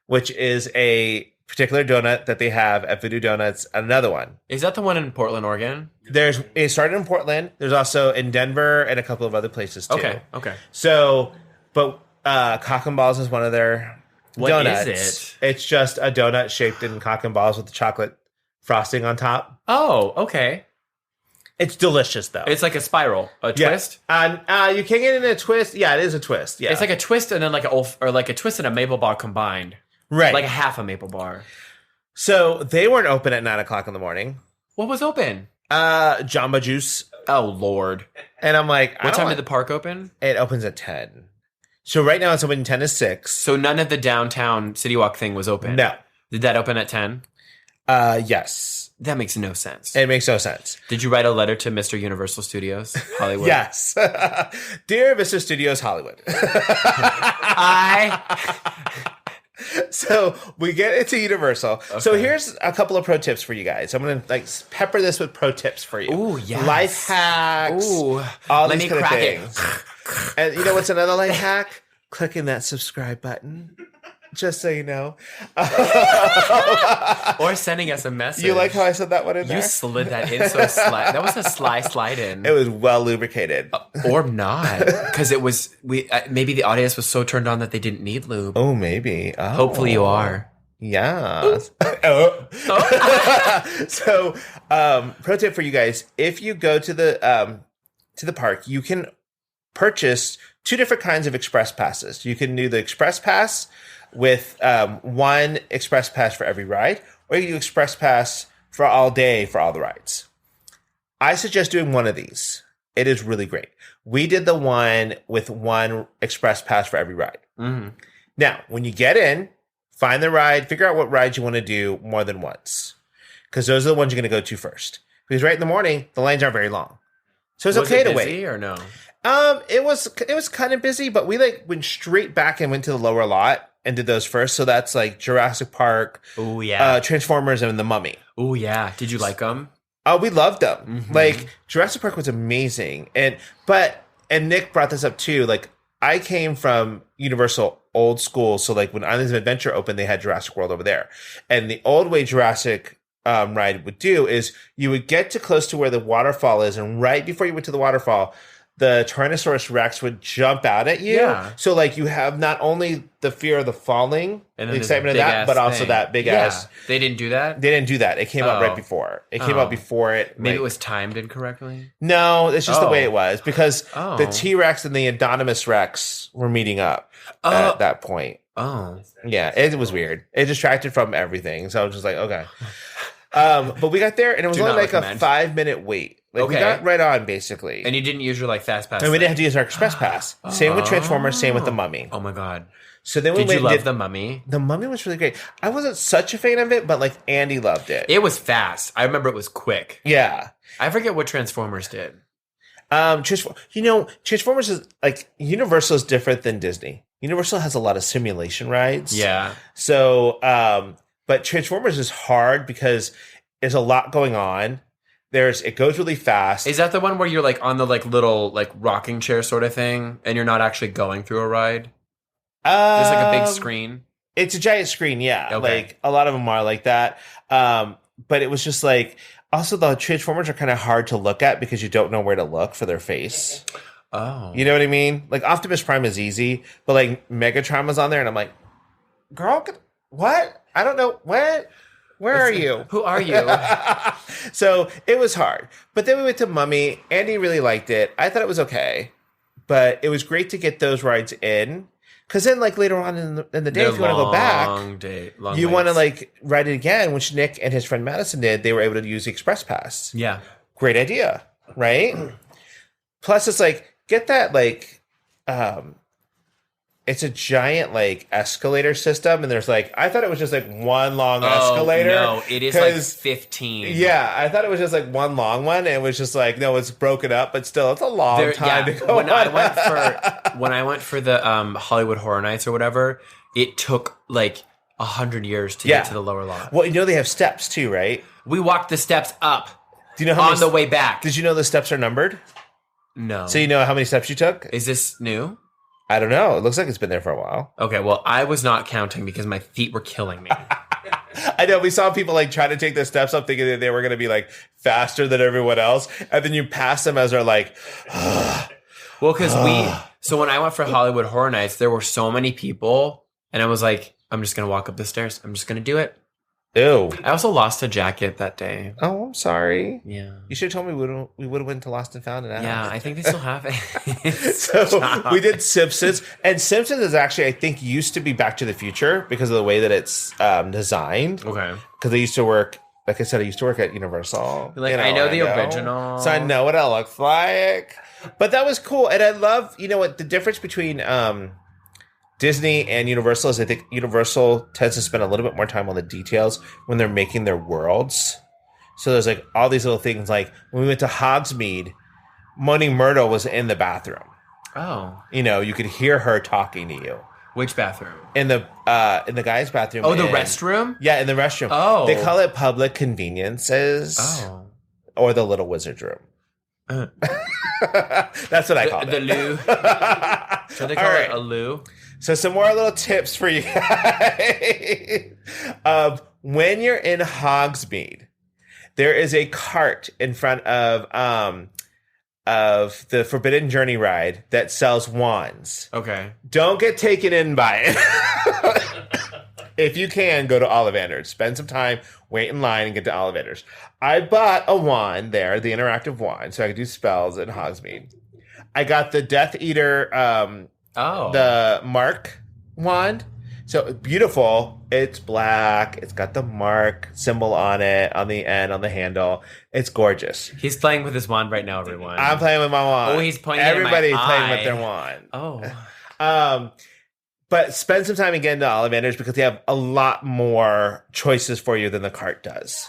which is a particular donut that they have at Voodoo Donuts. Another one. Is that the one in Portland, Oregon? It started in Portland. There's also in Denver and a couple of other places too. Okay. So, but cock and balls is one of their donuts. What is it? It's just a donut shaped in cock and balls with the chocolate frosting on top. Oh, okay. It's delicious though. It's like a spiral, a twist. You can't get it in a twist. Yeah, it is a twist. Yeah, it's like a twist and then like a twist and a maple bar combined. Right, like a half a maple bar. So they weren't open at 9:00 in the morning. What was open? Jamba Juice. Oh Lord! And I'm like, what time did the park open? It opens at 10. So right now it's open 10 to 6. So none of the downtown City Walk thing was open? No. Did that open at 10? Yes. That makes no sense. It makes no sense. Did you write a letter to Mr. Universal Studios Hollywood? Yes. Dear Mr. Studios Hollywood. So we get into Universal. Okay. So here's a couple of pro tips for you guys. I'm going to like pepper this with pro tips for you. Ooh, yes. Life hacks. Ooh. All Let these me kind of crack things. And you know what's another life hack? Clicking that subscribe button. Just so you know. Or sending us a message. You like how I said that one in there? You slid that in so sly. That was a sly slide in. It was well lubricated. Or not. Because it was, maybe the audience was so turned on that they didn't need lube. Oh, maybe. Oh. Hopefully you are. Yeah. So, pro tip for you guys. If you go to the park, you can purchase 2 different kinds of express passes. You can do the express pass with 1 express pass for every ride, or you do express pass for all day for all the rides. I suggest doing one of these. It is really great. We did the one with 1 express pass for every ride. Mm-hmm. Now, when you get in, find the ride, figure out what rides you want to do more than once, because those are the ones you're going to go to first. Because right in the morning, the lines aren't very long, so it's okay to wait. Busy or no? It was kind of busy, but we like went straight back and went to the lower lot and did those first. So that's like Jurassic Park, oh yeah, Transformers, and The Mummy. Oh yeah, did you like them? Oh, we loved them. Mm-hmm. Like Jurassic Park was amazing, and Nick brought this up too. Like I came from Universal old school, so like when Islands of Adventure opened, they had Jurassic World over there, and the old way Jurassic ride would do is you would get to close to where the waterfall is, and right before you went to the waterfall, the Tyrannosaurus Rex would jump out at you. Yeah. So like you have not only the fear of the falling, and the excitement of that, but also that big ass. They didn't do that? They didn't do that. It came out right before. It came out before it. Maybe it was timed incorrectly? No, it's just the way it was, because the T-Rex and the Indominus Rex were meeting up at that point. Oh. Yeah, it was weird. It distracted from everything. So I was just like, okay. But we got there, and it was only like a 5-minute wait. Like we got right on, basically. And you didn't use your like fast pass? And we didn't have to use our express pass. Same with Transformers, same with The Mummy. Oh my god. So then Did you love The Mummy? The Mummy was really great. I wasn't such a fan of it, but like Andy loved it. It was fast. I remember it was quick. Yeah. I forget what Transformers did. Transformers is like, Universal is different than Disney. Universal has a lot of simulation rides. Yeah. So, but Transformers is hard because there's a lot going on. It goes really fast. Is that the one where you're like on the like little like rocking chair sort of thing, and you're not actually going through a ride? There's like a big screen. It's a giant screen, yeah. Okay. Like a lot of them are like that. But it was just like, also the Transformers are kind of hard to look at because you don't know where to look for their face. Oh, you know what I mean? Like Optimus Prime is easy, but like Megatron was on there, and I'm like, girl, what? I don't know what. Where are you? Who are you? So it was hard. But then we went to Mummy. Andy really liked it. I thought it was okay. But it was great to get those rides in. Because then, like, later on in the day, if you want to go back, you want to, like, ride it again, which Nick and his friend Madison did. They were able to use the Express Pass. Yeah. Great idea, right? Plus, it's like, get that, like, it's a giant like escalator system, and there's like, I thought it was just like one long escalator. No, it is like 15. Yeah, I thought it was just like one long one, and it was just like, no, it's broken up, but still, it's a long time to go. When I went for the Hollywood Horror Nights or whatever, it took like 100 years to get to the lower lot. Well, you know they have steps too, right? We walked the steps up. Do you know how on the way back? Did you know the steps are numbered? No. So you know how many steps you took? Is this new? I don't know. It looks like it's been there for a while. Okay, well, I was not counting because my feet were killing me. I know. We saw people like try to take the steps up thinking that they were going to be like faster than everyone else. And then you pass them as they're like, well, because so when I went for Hollywood Horror Nights, there were so many people. And I was like, I'm just going to walk up the stairs. I'm just going to do it. Ew. I also lost a jacket that day. Oh, I'm sorry. Yeah. You should have told me we would have went to Lost and Found. Yeah, I think they still have it. So we did Simpsons. And Simpsons is actually, I think, used to be Back to the Future because of the way that it's designed. Okay. Because I used to work, like I said, I used to work at Universal. Like, I know the original. So I know what it looks like. But that was cool. And I love, you know what, the difference between Disney and Universal is I think Universal tends to spend a little bit more time on the details when they're making their worlds. So there's like all these little things. Like when we went to Hogsmeade, Moaning Myrtle was in the bathroom. Oh. You know, you could hear her talking to you. Which bathroom? In the guys' bathroom. Oh, the restroom? Yeah, in the restroom. Oh. They call it public conveniences. Oh. Or the little wizard's room. That's what I call it. The loo. So they call it a loo? So some more little tips for you guys. When you're in Hogsmeade, there is a cart in front of the Forbidden Journey ride that sells wands. Okay. Don't get taken in by it. If you can, go to Ollivander's. Spend some time, wait in line, and get to Ollivander's. I bought a wand there, the interactive wand, so I could do spells in Hogsmeade. I got the Death Eater, the Mark wand. So beautiful. It's black. It's got the Mark symbol on it, on the end, on the handle. It's gorgeous. He's playing with his wand right now, everyone. I'm playing with my wand. Oh, he's pointing Everybody's at my playing eye. with their wand. Oh. But spend some time again to Ollivander's because they have a lot more choices for you than the cart does.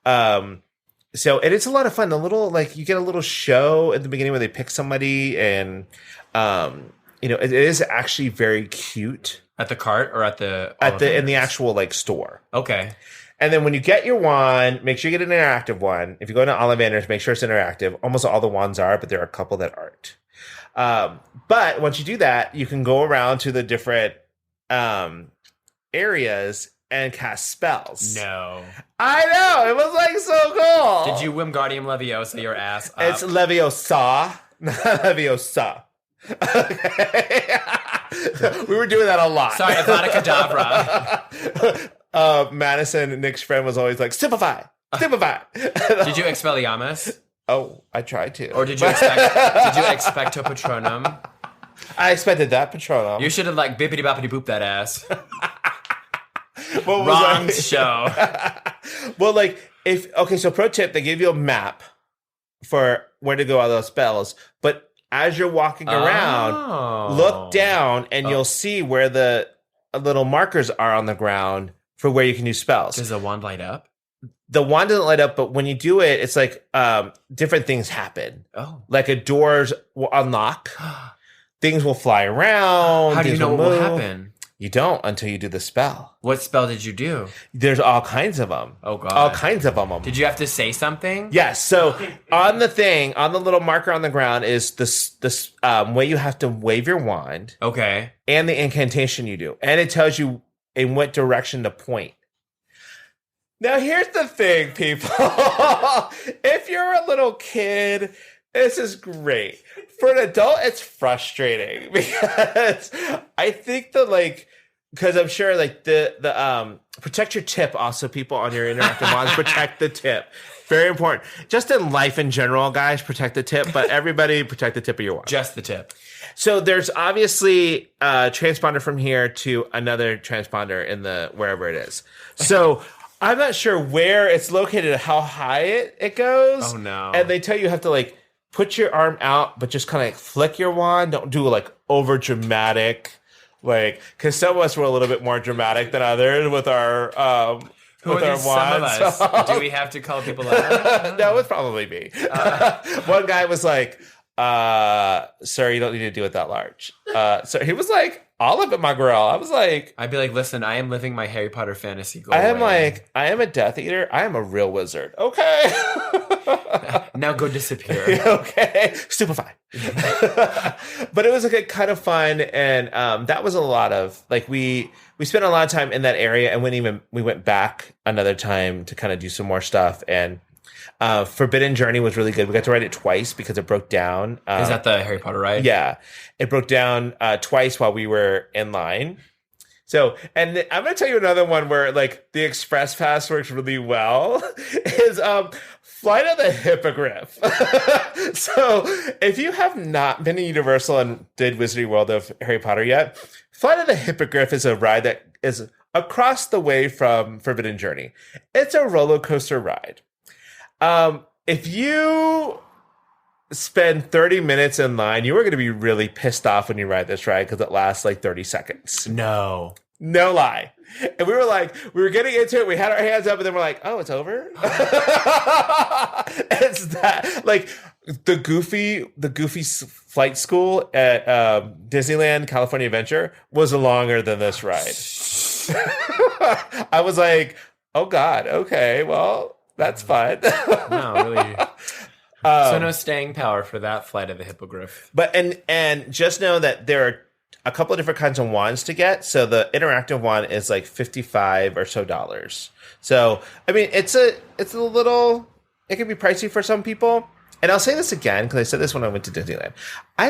So it is a lot of fun. You get a little show at the beginning where they pick somebody, and it is actually very cute. At the cart or in the actual store. Okay. And then when you get your wand, make sure you get an interactive one. If you go into Ollivander's, make sure it's interactive. Almost all the wands are, but there are a couple that aren't. But once you do that, you can go around to the different areas and cast spells. No. I know! It was so cool! Did you Wingardium Leviosa your ass up? It's Leviosa, not Leviosa. Okay. We were doing that a lot. Sorry, Avada Kedavra. Madison, Nick's friend, was always like, simplify. Did you Expelliarmus? Oh, I tried to. Or did you expecto Patronum? I expected that Patronum. You should have bippity boppity boop that ass. Wrong show. Well, so pro tip, they give you a map for where to go all those spells, but as you're walking around, look down and you'll see where the little markers are on the ground for where you can do spells. Does the wand light up? The wand doesn't light up, but when you do it, it's different things happen. Oh. Like doors will unlock. Things will fly around. How do you know what will happen? You don't until you do the spell. What spell did you do? There's all kinds of them. Oh, God. All kinds of them. Did you have to say something? Yes. So on the little marker on the ground is this way you have to wave your wand. Okay. And the incantation you do. And it tells you in what direction to point. Now, here's the thing, people. If you're a little kid, this is great. For an adult, it's frustrating because I think because I'm sure the protect your tip also, people on your interactive wands, protect the tip. Very important. Just in life in general, guys, protect the tip, but everybody protect the tip of your wand. Just the tip. So there's obviously a transponder from here to another transponder in wherever it is. So I'm not sure where it's located, how high it goes. Oh, no. And they tell you have to put your arm out, but just kind of flick your wand. Don't do over dramatic, because some of us were a little bit more dramatic than others with our Who with are our these some of wands. us? Do we have to call people out? That was probably me. One guy was like, "Sir, you don't need to do it that large." So he was like, "All of it, my girl." I was like, I'd be like, "Listen, I am living my Harry Potter fantasy goal." I am a Death Eater. I am a real wizard. Okay. Now go disappear. Okay. Stupefy. But it was kind of fun, and that was a lot of we spent a lot of time in that area, and we went back another time to kind of do some more stuff. And Forbidden Journey was really good. We got to ride it twice because it broke down. Is that the Harry Potter ride? Yeah, it broke down twice while we were in line. So, and I'm going to tell you another one where the Express Pass works really well is Flight of the Hippogriff. So, if you have not been to Universal and did Wizarding World of Harry Potter yet, Flight of the Hippogriff is a ride that is across the way from Forbidden Journey. It's a roller coaster ride. If you spend 30 minutes in line, you are going to be really pissed off when you ride this ride because it lasts like 30 seconds. No lie. And we were getting into it. We had our hands up, and then we're like, "Oh, it's over." It's that like the goofy flight school at Disneyland California Adventure was longer than this ride. I was like, "Oh God, okay, well, that's fun." No, really. So no staying power for that flight of the hippogriff. But and just know that there are a couple of different kinds of wands to get. So the interactive wand is like $55 or so. So I mean, it's a little. It can be pricey for some people. And I'll say this again because I said this when I went to Disneyland. I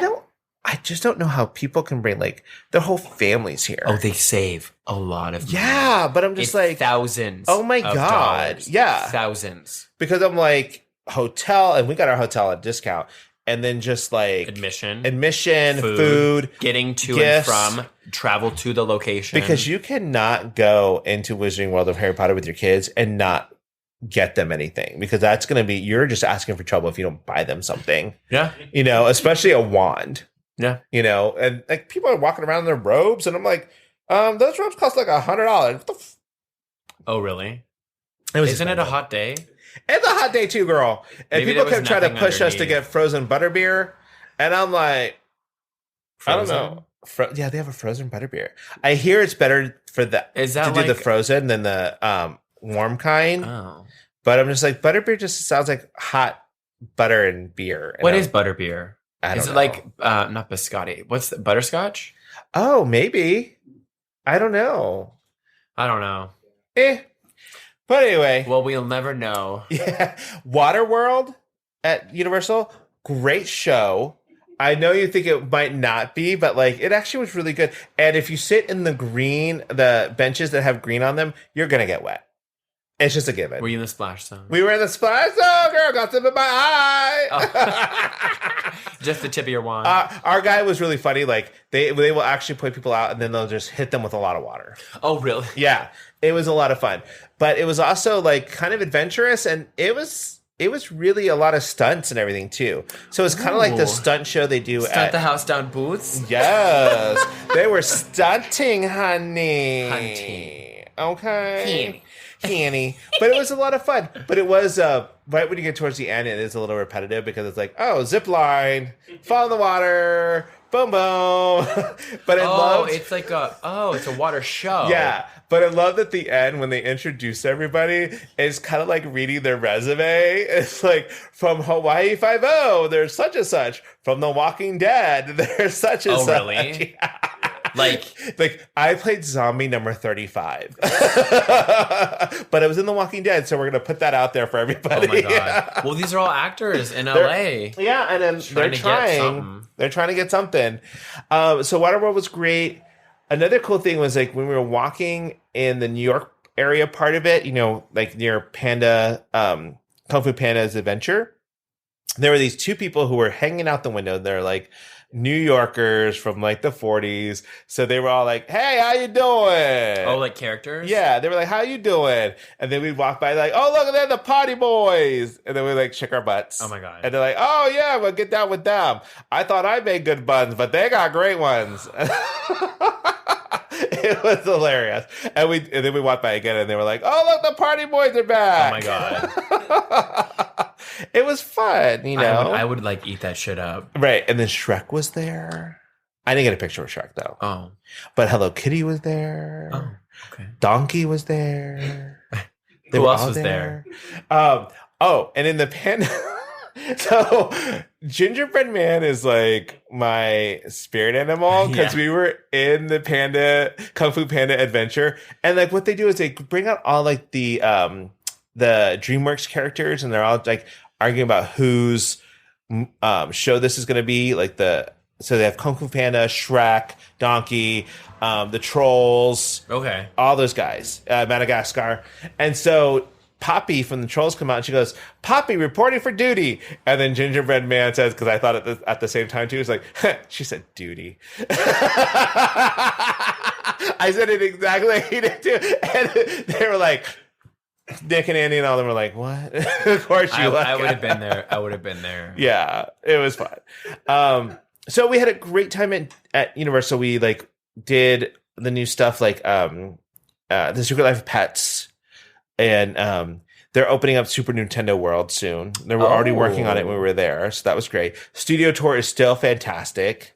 just don't know how people can bring like their whole families here. Oh, they save a lot of money. Yeah, but I'm just It's like thousands. Oh my of God. dollars. Yeah. Thousands. Because I'm like hotel, and we got our hotel at discount. And then just like Admission, food, getting to gifts. and from, travel to the location. Because you cannot go into Wizarding World of Harry Potter with your kids and not get them anything. Because that's going to be, you're just asking for trouble if you don't buy them something. Yeah. You know, especially a wand. Yeah. You know, and like people are walking around in their robes, and I'm like, those robes cost like $100. What the Oh, really? Isn't it a hot day? It's a hot day too, girl. And Maybe people kept trying to push us to underneath. get frozen butterbeer. And I'm like, Frozen? I don't know. Yeah, they have a frozen butterbeer. I hear it's better for the Is that to do the like- frozen than the warm kind. Oh. But I'm just like, butterbeer just sounds like hot butter and beer. And What is butterbeer? I don't Is it know. like, not biscotti? What's the butterscotch? Oh, maybe. I don't know. I don't know. But anyway. Well, we'll never know. Yeah. Waterworld at Universal, great show. I know you think it might not be, but like it actually was really good. And if you sit in the benches that have green on them, you're gonna get wet. It's just a given. Were you in the splash zone? We were in the splash zone, girl. Got some in my eye. Oh. Just the tip of your wand. Our guy was really funny. Like they will actually point people out, and then they'll just hit them with a lot of water. Oh, really? Yeah, it was a lot of fun, but it was also like kind of adventurous, and it was really a lot of stunts and everything too. So it's kind of like the stunt show they do Stunt at the house down boots? Yes, they were stunting, honey. Hunting. Okay. Hanny. But it was a lot of fun. But it was right when you get towards the end, it is a little repetitive because it's like, oh, zip line, fall in the water, boom, boom. But I loved, it's like it's a water show. yeah. But I love at the end when they introduce everybody, it's kind of like reading their resume. It's like from Hawaii 5-0, there's such and such. From The Walking Dead, there's such and such. Oh, really? Yeah. Like I played zombie number 35. But it was in The Walking Dead, so we're going to put that out there for everybody. oh my god. Well, these are all actors in LA. Yeah, and then they're trying to get something. So Waterworld was great. Another cool thing was like when we were walking in the New York area part of it, you know, like near Panda, Kung Fu Panda's adventure, there were these two people who were hanging out the window. They're like New Yorkers from like the 40s. So they were all like, hey, how you doing? Oh, like characters? Yeah, they were like, how you doing? And then we'd walk by like, oh, look, they're the party boys. And then we like shake our butts. Oh my God. And they're like, oh yeah, we'll get down with them. I thought I made good buns, but they got great ones. It was hilarious. And then we walked by again and they were like, oh, look, the party boys are back. Oh my God. It was fun, you know? I would like eat that shit up. Right. And then Shrek was there. I didn't get a picture of Shrek though. Oh. But Hello Kitty was there. Oh, okay. Donkey was there. Who else was there? And in the pen. So Gingerbread Man is like my spirit animal because we were in the Kung Fu Panda adventure, and like what they do is they bring out all like the DreamWorks characters, and they're all like arguing about whose show this is going to be. So they have Kung Fu Panda, Shrek, Donkey, the Trolls, okay, all those guys, Madagascar, and so Poppy from the Trolls come out and she goes, Poppy reporting for duty. And then Gingerbread Man says, because I thought at the same time too, it's like, she said duty. I said it exactly like he did too. And they were like, Nick and Andy and all of them were like, what? Of course you like I would have been there. I would have been there. Yeah, it was fun. So we had a great time at Universal. We like did the new stuff like the Secret Life of Pets, and they're opening up Super Nintendo World soon. They were already working on it when we were there, so that was great. Studio tour is still fantastic.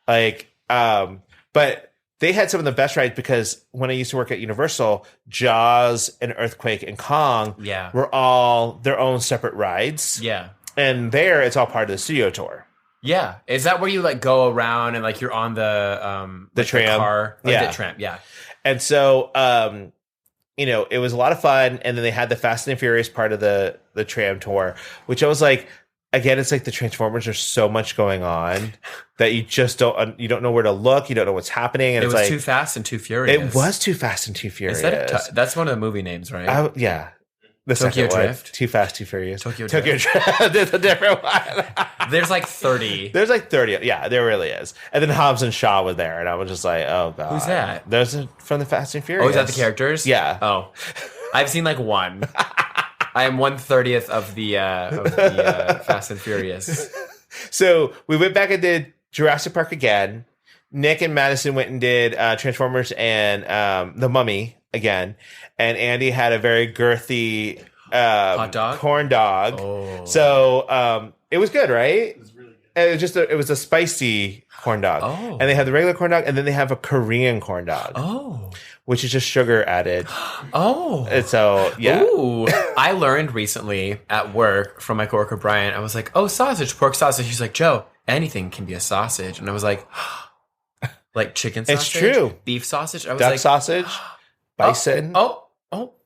Like, but they had some of the best rides because when I used to work at Universal, Jaws and Earthquake and Kong were all their own separate rides. Yeah. And there, it's all part of the studio tour. Yeah. Is that where you like go around and like you're on the tram? The car? Like Yeah. The tram. Yeah. And so, it was a lot of fun. And then they had the Fast and Furious part of the tram tour, which I was like, again, it's like the Transformers. There's so much going on that you just don't know where to look. You don't know what's happening. And it it's was like Too Fast and Too Furious. It was Too Fast and Too Furious. That's one of the movie names, right? Yeah. The Tokyo second Drift. One, Too Fast, Too Furious. Tokyo Drift. There's a different one. There's like 30. There's like 30. Yeah, there really is. And then Hobbs and Shaw was there, and I was just like, oh god, who's that? Those are from the Fast and Furious. Oh, is that the characters? Yeah. Oh, I've seen like one. I am 1/30th of the Fast and Furious. So we went back and did Jurassic Park again. Nick and Madison went and did Transformers and The Mummy again. And Andy had a very girthy hot dog? corn dog. Oh. So it was good, right? It was really good. And it was a spicy corn dog. Oh. And they have the regular corn dog, and then they have a Korean corn dog. Oh. Which is just sugar added. Oh. And so, yeah. Ooh. I learned recently at work from my coworker Brian, I was like, oh, sausage, pork sausage. He's like, Joe, anything can be a sausage. And I was like, like chicken sausage? It's true. Beef sausage? I was Duck like, sausage, bison, Oh.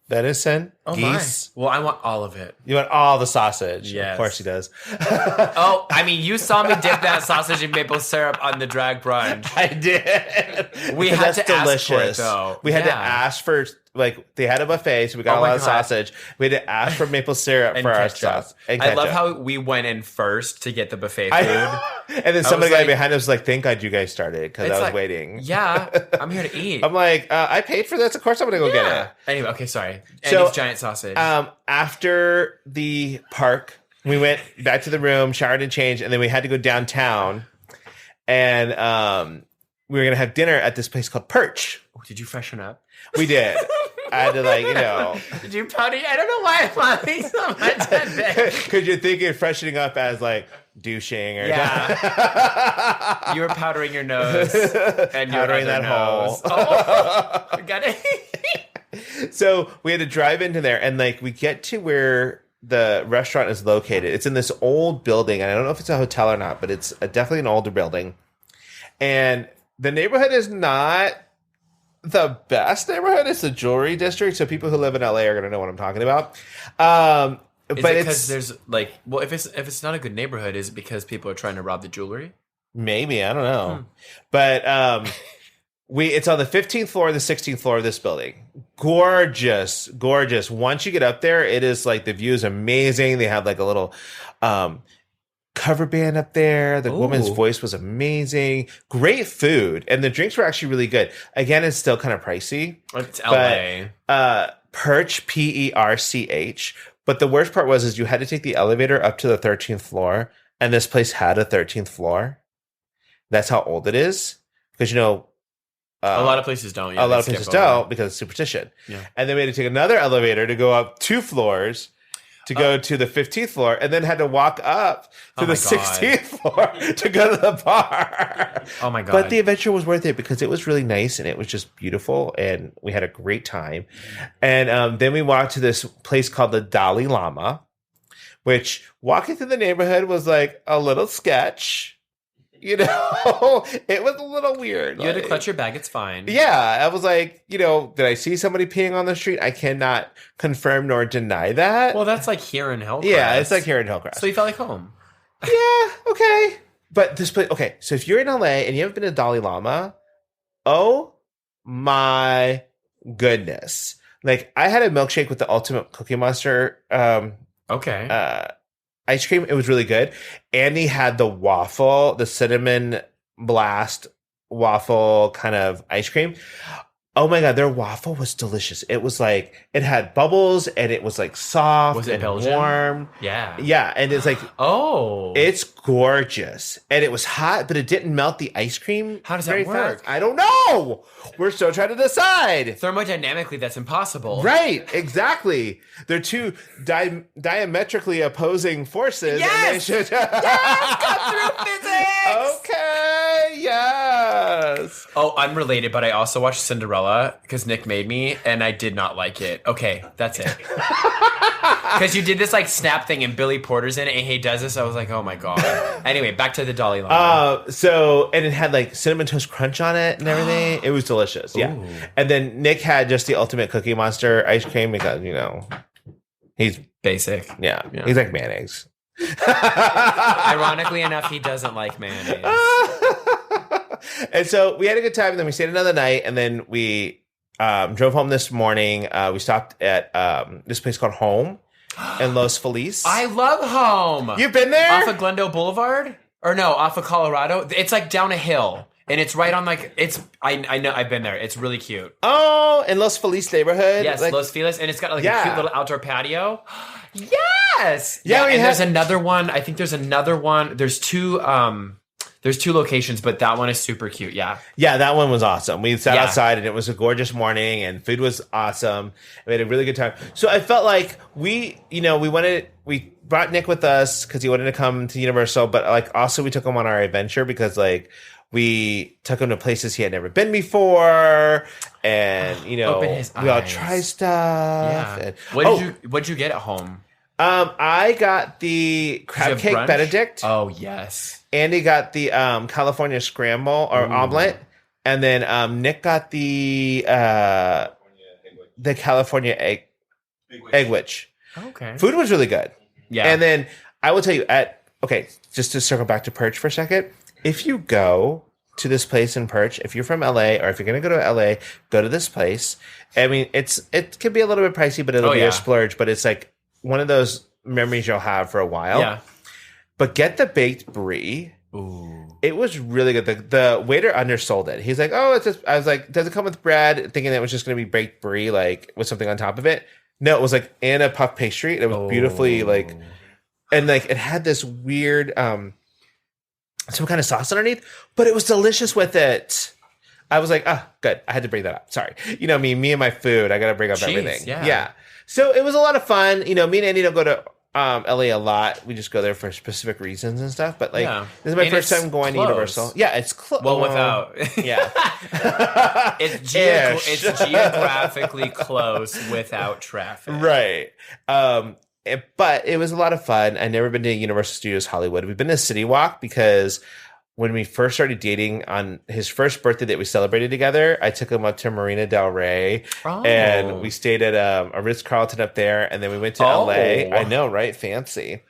venison, Oh geese. my. Well, I want all of it. You want all the sausage. Yes. Of course he does. Oh, I mean, you saw me dip that sausage in maple syrup on the drag brunch. I did. We Because had to ask for it, though. We had to Yeah. ask for, like, they had a buffet, so we got Oh a my lot of God. sausage. We had to ask for maple syrup And for our ketchup. sauce. And I love ketchup. how we went in first to get the buffet I food. know. And then somebody was guy like- behind us was like, thank God you guys started, because It's I was like, waiting. Yeah, I'm here to eat. I'm like, I paid for this. Of course I'm going to go get it. Anyway, okay, sorry. So, Andy's giant sausage. After the park, we went back to the room, showered and changed, and then we had to go downtown. And we were going to have dinner at this place called Perch. Did you freshen up? We did. I had to, like, Did you powder? I don't know why I'm laughing so much at this. because you're thinking freshening up as, like, douching or Yeah. You were powdering your nose and your Powdering other that nose. hole. Oh, got it. So we had to drive into there, and, like, we get to where the restaurant is located. It's in this old building, and I don't know if it's a hotel or not, but it's definitely an older building. And the neighborhood is not the best neighborhood. It's the jewelry district, so people who live in LA are going to know what I'm talking about. Is But it it's because there's like, well, if it's not a good neighborhood, is it because people are trying to rob the jewelry? maybe, I don't know. But it's on the 15th floor, the 16th floor of this building. Gorgeous, gorgeous. Once you get up there, it is like the view is amazing. They have like a little cover band up there. The woman's voice was amazing. Great food, and the drinks were actually really good. Again, it's still kind of pricey. It's LA. Perch, Perch. But the worst part is you had to take the elevator up to the 13th floor, and this place had a 13th floor. That's how old it is, because a lot of places don't. Yeah, a lot they of places skip over. don't because of superstition. Yeah. And then we had to take another elevator to go up 2 floors to go to the 15th floor, and then had to walk up to the my God. 16th floor to go to the bar. Oh my God. But the adventure was worth it because it was really nice and it was just beautiful, and we had a great time. And then we walked to this place called the Dalai Lama, which walking through the neighborhood was like a little sketch. It was a little weird. You had to clutch your bag. It's fine. Yeah, I was like, did I see somebody peeing on the street? I cannot confirm nor deny that. Well, that's like here in Hillcrest. Yeah, it's like here in Hillcrest. So you felt like home. Yeah, okay. But this place, okay, so if you're in LA and you haven't been to Dalai Lama, oh my goodness. Like, I had a milkshake with the Ultimate Cookie Monster Okay. ice cream. It was really good. Andy had the waffle, the cinnamon blast waffle kind of ice cream. Oh my God, their waffle was delicious. It was like, it had bubbles and it was like soft Was it and Belgian? warm. Yeah. Yeah. And it's like, Oh. it's gorgeous. And it was hot, but it didn't melt the ice cream. How does that very work? fast. I don't know. We're still trying to decide. Thermodynamically, that's impossible. Right, exactly. They're two diametrically opposing forces. Yes! And they should... Cut through physics! Okay, yes. Oh, unrelated, but I also watched Cinderella because Nick made me, and I did not like it. Okay, that's it. Because you did this like snap thing, and Billy Porter's in it, and he does this. I was like, oh my God. Anyway, back to the Dalai Lama. And it had like cinnamon toast crunch on it and everything. It was delicious. Yeah. Ooh. And then Nick had just the ultimate Cookie Monster ice cream because, he's Basic. yeah. Yeah. He's like mayonnaise. Ironically enough, he doesn't like mayonnaise. And so we had a good time, and then we stayed another night, and then we drove home this morning. We stopped at this place called Home in Los Feliz. I love Home. You've been there? Off of Glendale Boulevard? Or no, off of Colorado? It's like down a hill. And it's right on like, I know, I've been there. It's really cute. Oh, in Los Feliz neighborhood? Yes, Like, Los Feliz. And it's got like Yeah. a cute little outdoor patio. Yes! Yeah, we and have- there's another one. I think there's another one. There's two locations, but that one is super cute. Yeah. Yeah, that one was awesome. We sat Yeah. outside, and it was a gorgeous morning, and food was awesome. We had a really good time. So I felt like we brought Nick with us because he wanted to come to Universal, but like also we took him on our adventure because like we took him to places he had never been before, and Open his we all eyes. try stuff. Yeah. And- What'd you get at Home? I got the crab have cake brunch? Benedict. Oh, yes. Andy got the California scramble or omelet, and then Nick got the California egg witch. Okay. Food was really good. Yeah. And then I will tell you just to circle back to Perch for a second. If you go to this place in Perch, if you're from LA or if you're going to go to LA, go to this place. I mean, it can be a little bit pricey, but it'll be a splurge, but it's like one of those memories you'll have for a while. Yeah. But get the baked brie. Ooh. It was really good. The waiter undersold it. He's like, "Oh, it's just." I was like, "Does it come with bread?" Thinking that it was just going to be baked brie, like with something on top of it. No, it was like in a puff pastry. It was beautifully like, and like it had this weird, some kind of sauce underneath, but it was delicious with it. I was like, "Ah, good." I had to bring that up. Sorry, me and my food. I got to bring up everything. Yeah. So it was a lot of fun. Me and Andy don't go to LA a lot. We just go there for specific reasons and stuff. But like, this is my first time going to Universal. Yeah, it's close. Well, without. Yeah. It's geographically close without traffic. Right. But it was a lot of fun. I'd never been to Universal Studios Hollywood. We've been to City Walk because when we first started dating on his first birthday that we celebrated together, I took him up to Marina Del Rey and we stayed at a Ritz-Carlton up there, and then we went to LA. I know, right? Fancy.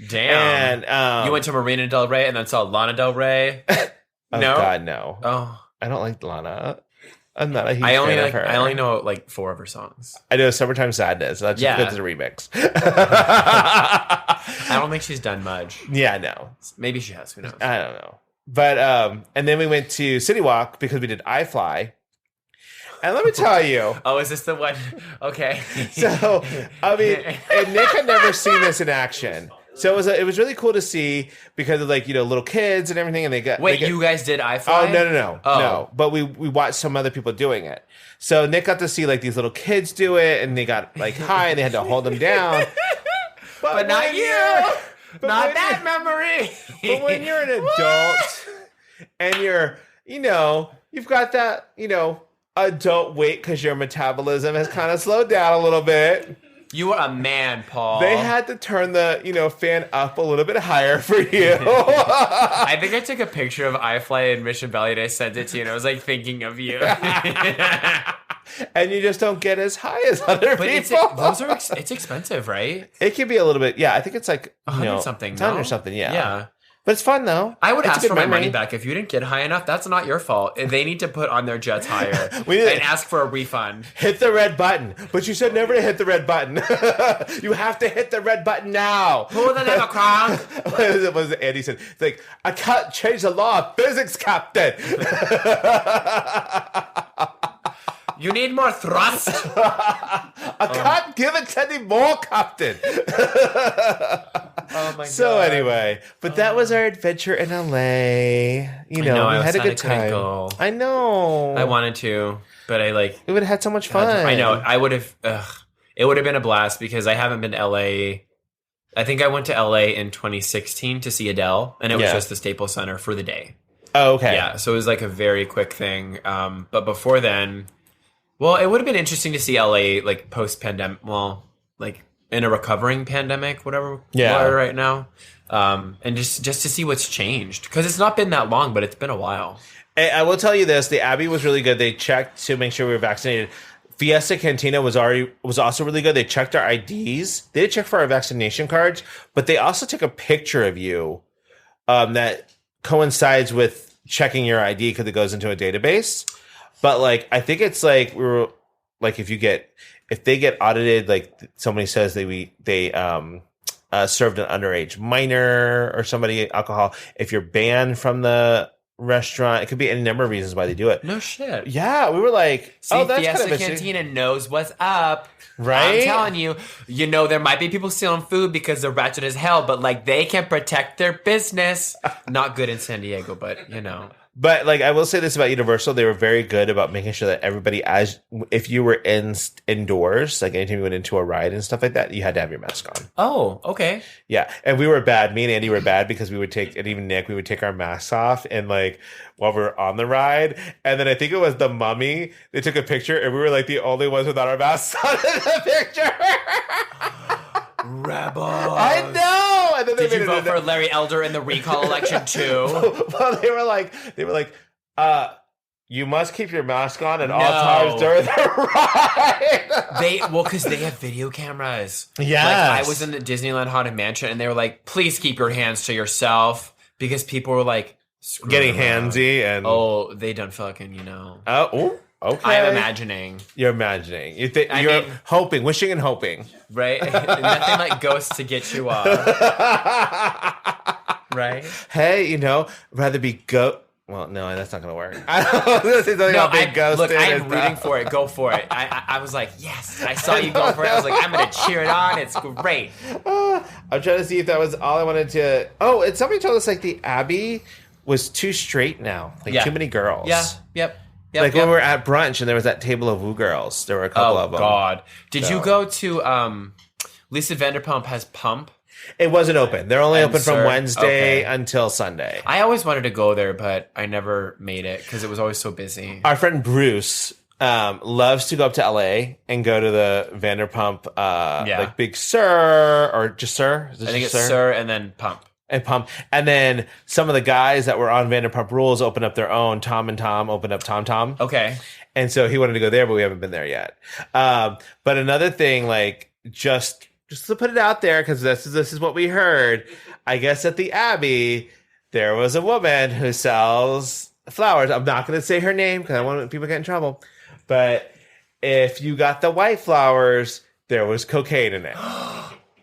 Damn. And you went to Marina Del Rey and then saw Lana Del Rey? Oh No? God, no. Oh. I don't like Lana. I'm not a huge fan of her. I only know like 4 of her songs. I know Summertime Sadness. That's just because it's a remix. I don't think she's done much. Yeah, no. Maybe she has. Who knows? I don't know. But and then we went to City Walk because we did iFly. And let me tell you. Oh, is this the one? Okay. So, I mean, and Nick had never seen this in action. So it was really cool to see because of like, little kids and everything. And you guys did iFly? Oh, no. But we watched some other people doing it. So Nick got to see like these little kids do it, and they got like high and they had to hold them down. But not you. Not that memory. But when you're an adult and you're, you've got that, adult weight because your metabolism has kind of slowed down a little bit. You are a man, Paul. They had to turn the, fan up a little bit higher for you. I think I took a picture of iFly in Mission Valley and I sent it to you, and I was like thinking of you. And you just don't get as high as other people. It's expensive, right? It could be a little bit. Yeah, I think it's like 100 something. It's 100 something. Yeah. Yeah. But it's fun though. I would It's a ask good for my memory. money back if you didn't get high enough. That's not your fault. They need to put on their jets higher We need to- and ask for a refund. Hit the red button. But you said never to hit the red button. You have to hit the red button now. Pull the lever, Kronk. What was it Andy said? It's like, I can't change the law of physics, Captain. You need more thrust. I can't give it anymore, Captain. Oh my god. So anyway, but that was our adventure in LA. You know, we had a good time. Go. I know. I wanted to, but I like. We would have had so much fun. I know. I would have. It would have been a blast because I haven't been to LA. I think I went to LA in 2016 to see Adele, and it was just the Staples Center for the day. Oh, okay. Yeah, so it was like a very quick thing. But before then, well, it would have been interesting to see LA like post-pandemic. Well, like in a recovering pandemic, whatever. Yeah. We're right now, and just to see what's changed because it's not been that long, but it's been a while. I will tell you this: the Abbey was really good. They checked to make sure we were vaccinated. Fiesta Cantina was also really good. They checked our IDs. They did check for our vaccination cards, but they also took a picture of you that coincides with checking your ID because it goes into a database. But like, I think it's like we were like if they get audited, like somebody says they served an underage minor or somebody alcohol. If you're banned from the restaurant, it could be any number of reasons why they do it. No shit. Yeah, we were like, see, that's Fiesta kind of Cantina knows what's up. Right? I'm telling you, there might be people stealing food because they're ratchet as hell, but like they can protect their business. Not good in San Diego, but But like I will say this about Universal, they were very good about making sure that everybody, if you were indoors, like anytime you went into a ride and stuff like that, you had to have your mask on. Oh, okay. Yeah, and we were bad. Me and Andy were bad because we would take, and even Nick, we would take our masks off and like while we were on the ride. And then I think it was the Mummy. They took a picture, and we were like the only ones without our masks on in the picture. Rebels. I know. And then Did you vote for Larry Elder in the recall election too? Well, they were like, you must keep your mask on at all times during the ride. Because they have video cameras. Yeah. Like I was in the Disneyland Haunted Mansion, and they were like, "Please keep your hands to yourself," because people were like getting handsy and they done fucking Oh. Okay. I'm imagining. You're imagining. You're hoping, wishing and hoping. Right? Nothing like ghosts to get you off. Right? Hey, rather be well, no, that's not going to work. I'm rooting for it. Go for it. I was like, yes. I saw you go for it. I was like, I'm going to cheer it on. It's great. I'm trying to see if that was all I wanted to... Oh, and somebody told us like the Abbey was too straight now. Like too many girls. Yeah. Yep. When we were at brunch and there was that table of woo girls. There were a couple of them. Oh, God. Did you go to... Lisa Vanderpump has Pump? It wasn't open. They're only open from Wednesday until Sunday. I always wanted to go there, but I never made it because it was always so busy. Our friend Bruce loves to go up to LA and go to the Vanderpump, like Big Sur or just Sir. I think it's Sir and then Pump. And then some of the guys that were on Vanderpump Rules opened up their own. Tom and Tom opened up Tom Tom. Okay. And so he wanted to go there, but we haven't been there yet. But another thing, like just to put it out there, because this is what we heard. I guess at the Abbey, there was a woman who sells flowers. I'm not going to say her name because I don't want people to get in trouble. But if you got the white flowers, there was cocaine in it.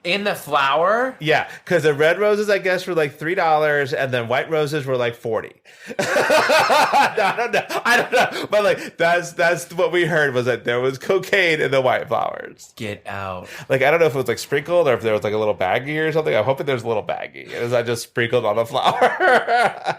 In the flower? Yeah, because the red roses, I guess, were like $3, and then white roses were like $40. I don't know, but like that's what we heard was that there was cocaine in the white flowers. Get out! Like I don't know if it was like sprinkled or if there was like a little baggie or something. I'm hoping there's a little baggie. It was not just sprinkled on the flower.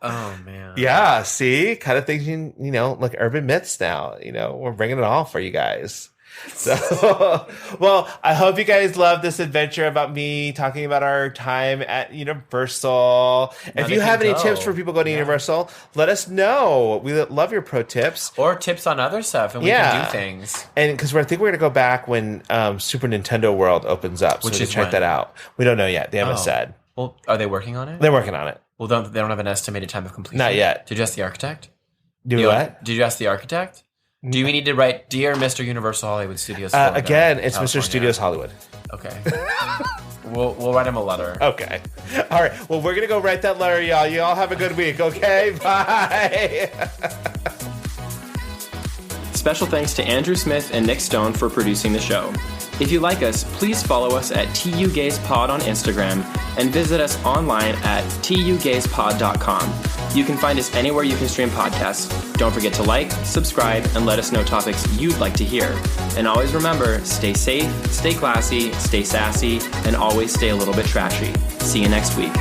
Oh man. Yeah, see, kind of things like urban myths now. We're bringing it all for you guys. So, well, I hope you guys love this adventure about me talking about our time at Universal. If you have any tips for people going to Universal, let us know. We love your pro tips. Or tips on other stuff, and we can do things. And because I think we're going to go back when Super Nintendo World opens up. Which so is check that out. We don't know yet. They haven't said. Well, are they working on it? They're working on it. Well, they don't have an estimated time of completion? Not yet. Did you ask the architect? What? Did you ask the architect? Do we need to write Dear Mr. Universal Hollywood Studios? Again, it's California. Mr. Studios Hollywood. Okay. We'll write him a letter. Okay. All right. Well, we're going to go write that letter, y'all. You all have a good week, okay? Bye. Special thanks to Andrew Smith and Nick Stone for producing the show. If you like us, please follow us at tugayspod on Instagram and visit us online at tugayspod.com. You can find us anywhere you can stream podcasts. Don't forget to like, subscribe, and let us know topics you'd like to hear. And always remember, stay safe, stay classy, stay sassy, and always stay a little bit trashy. See you next week.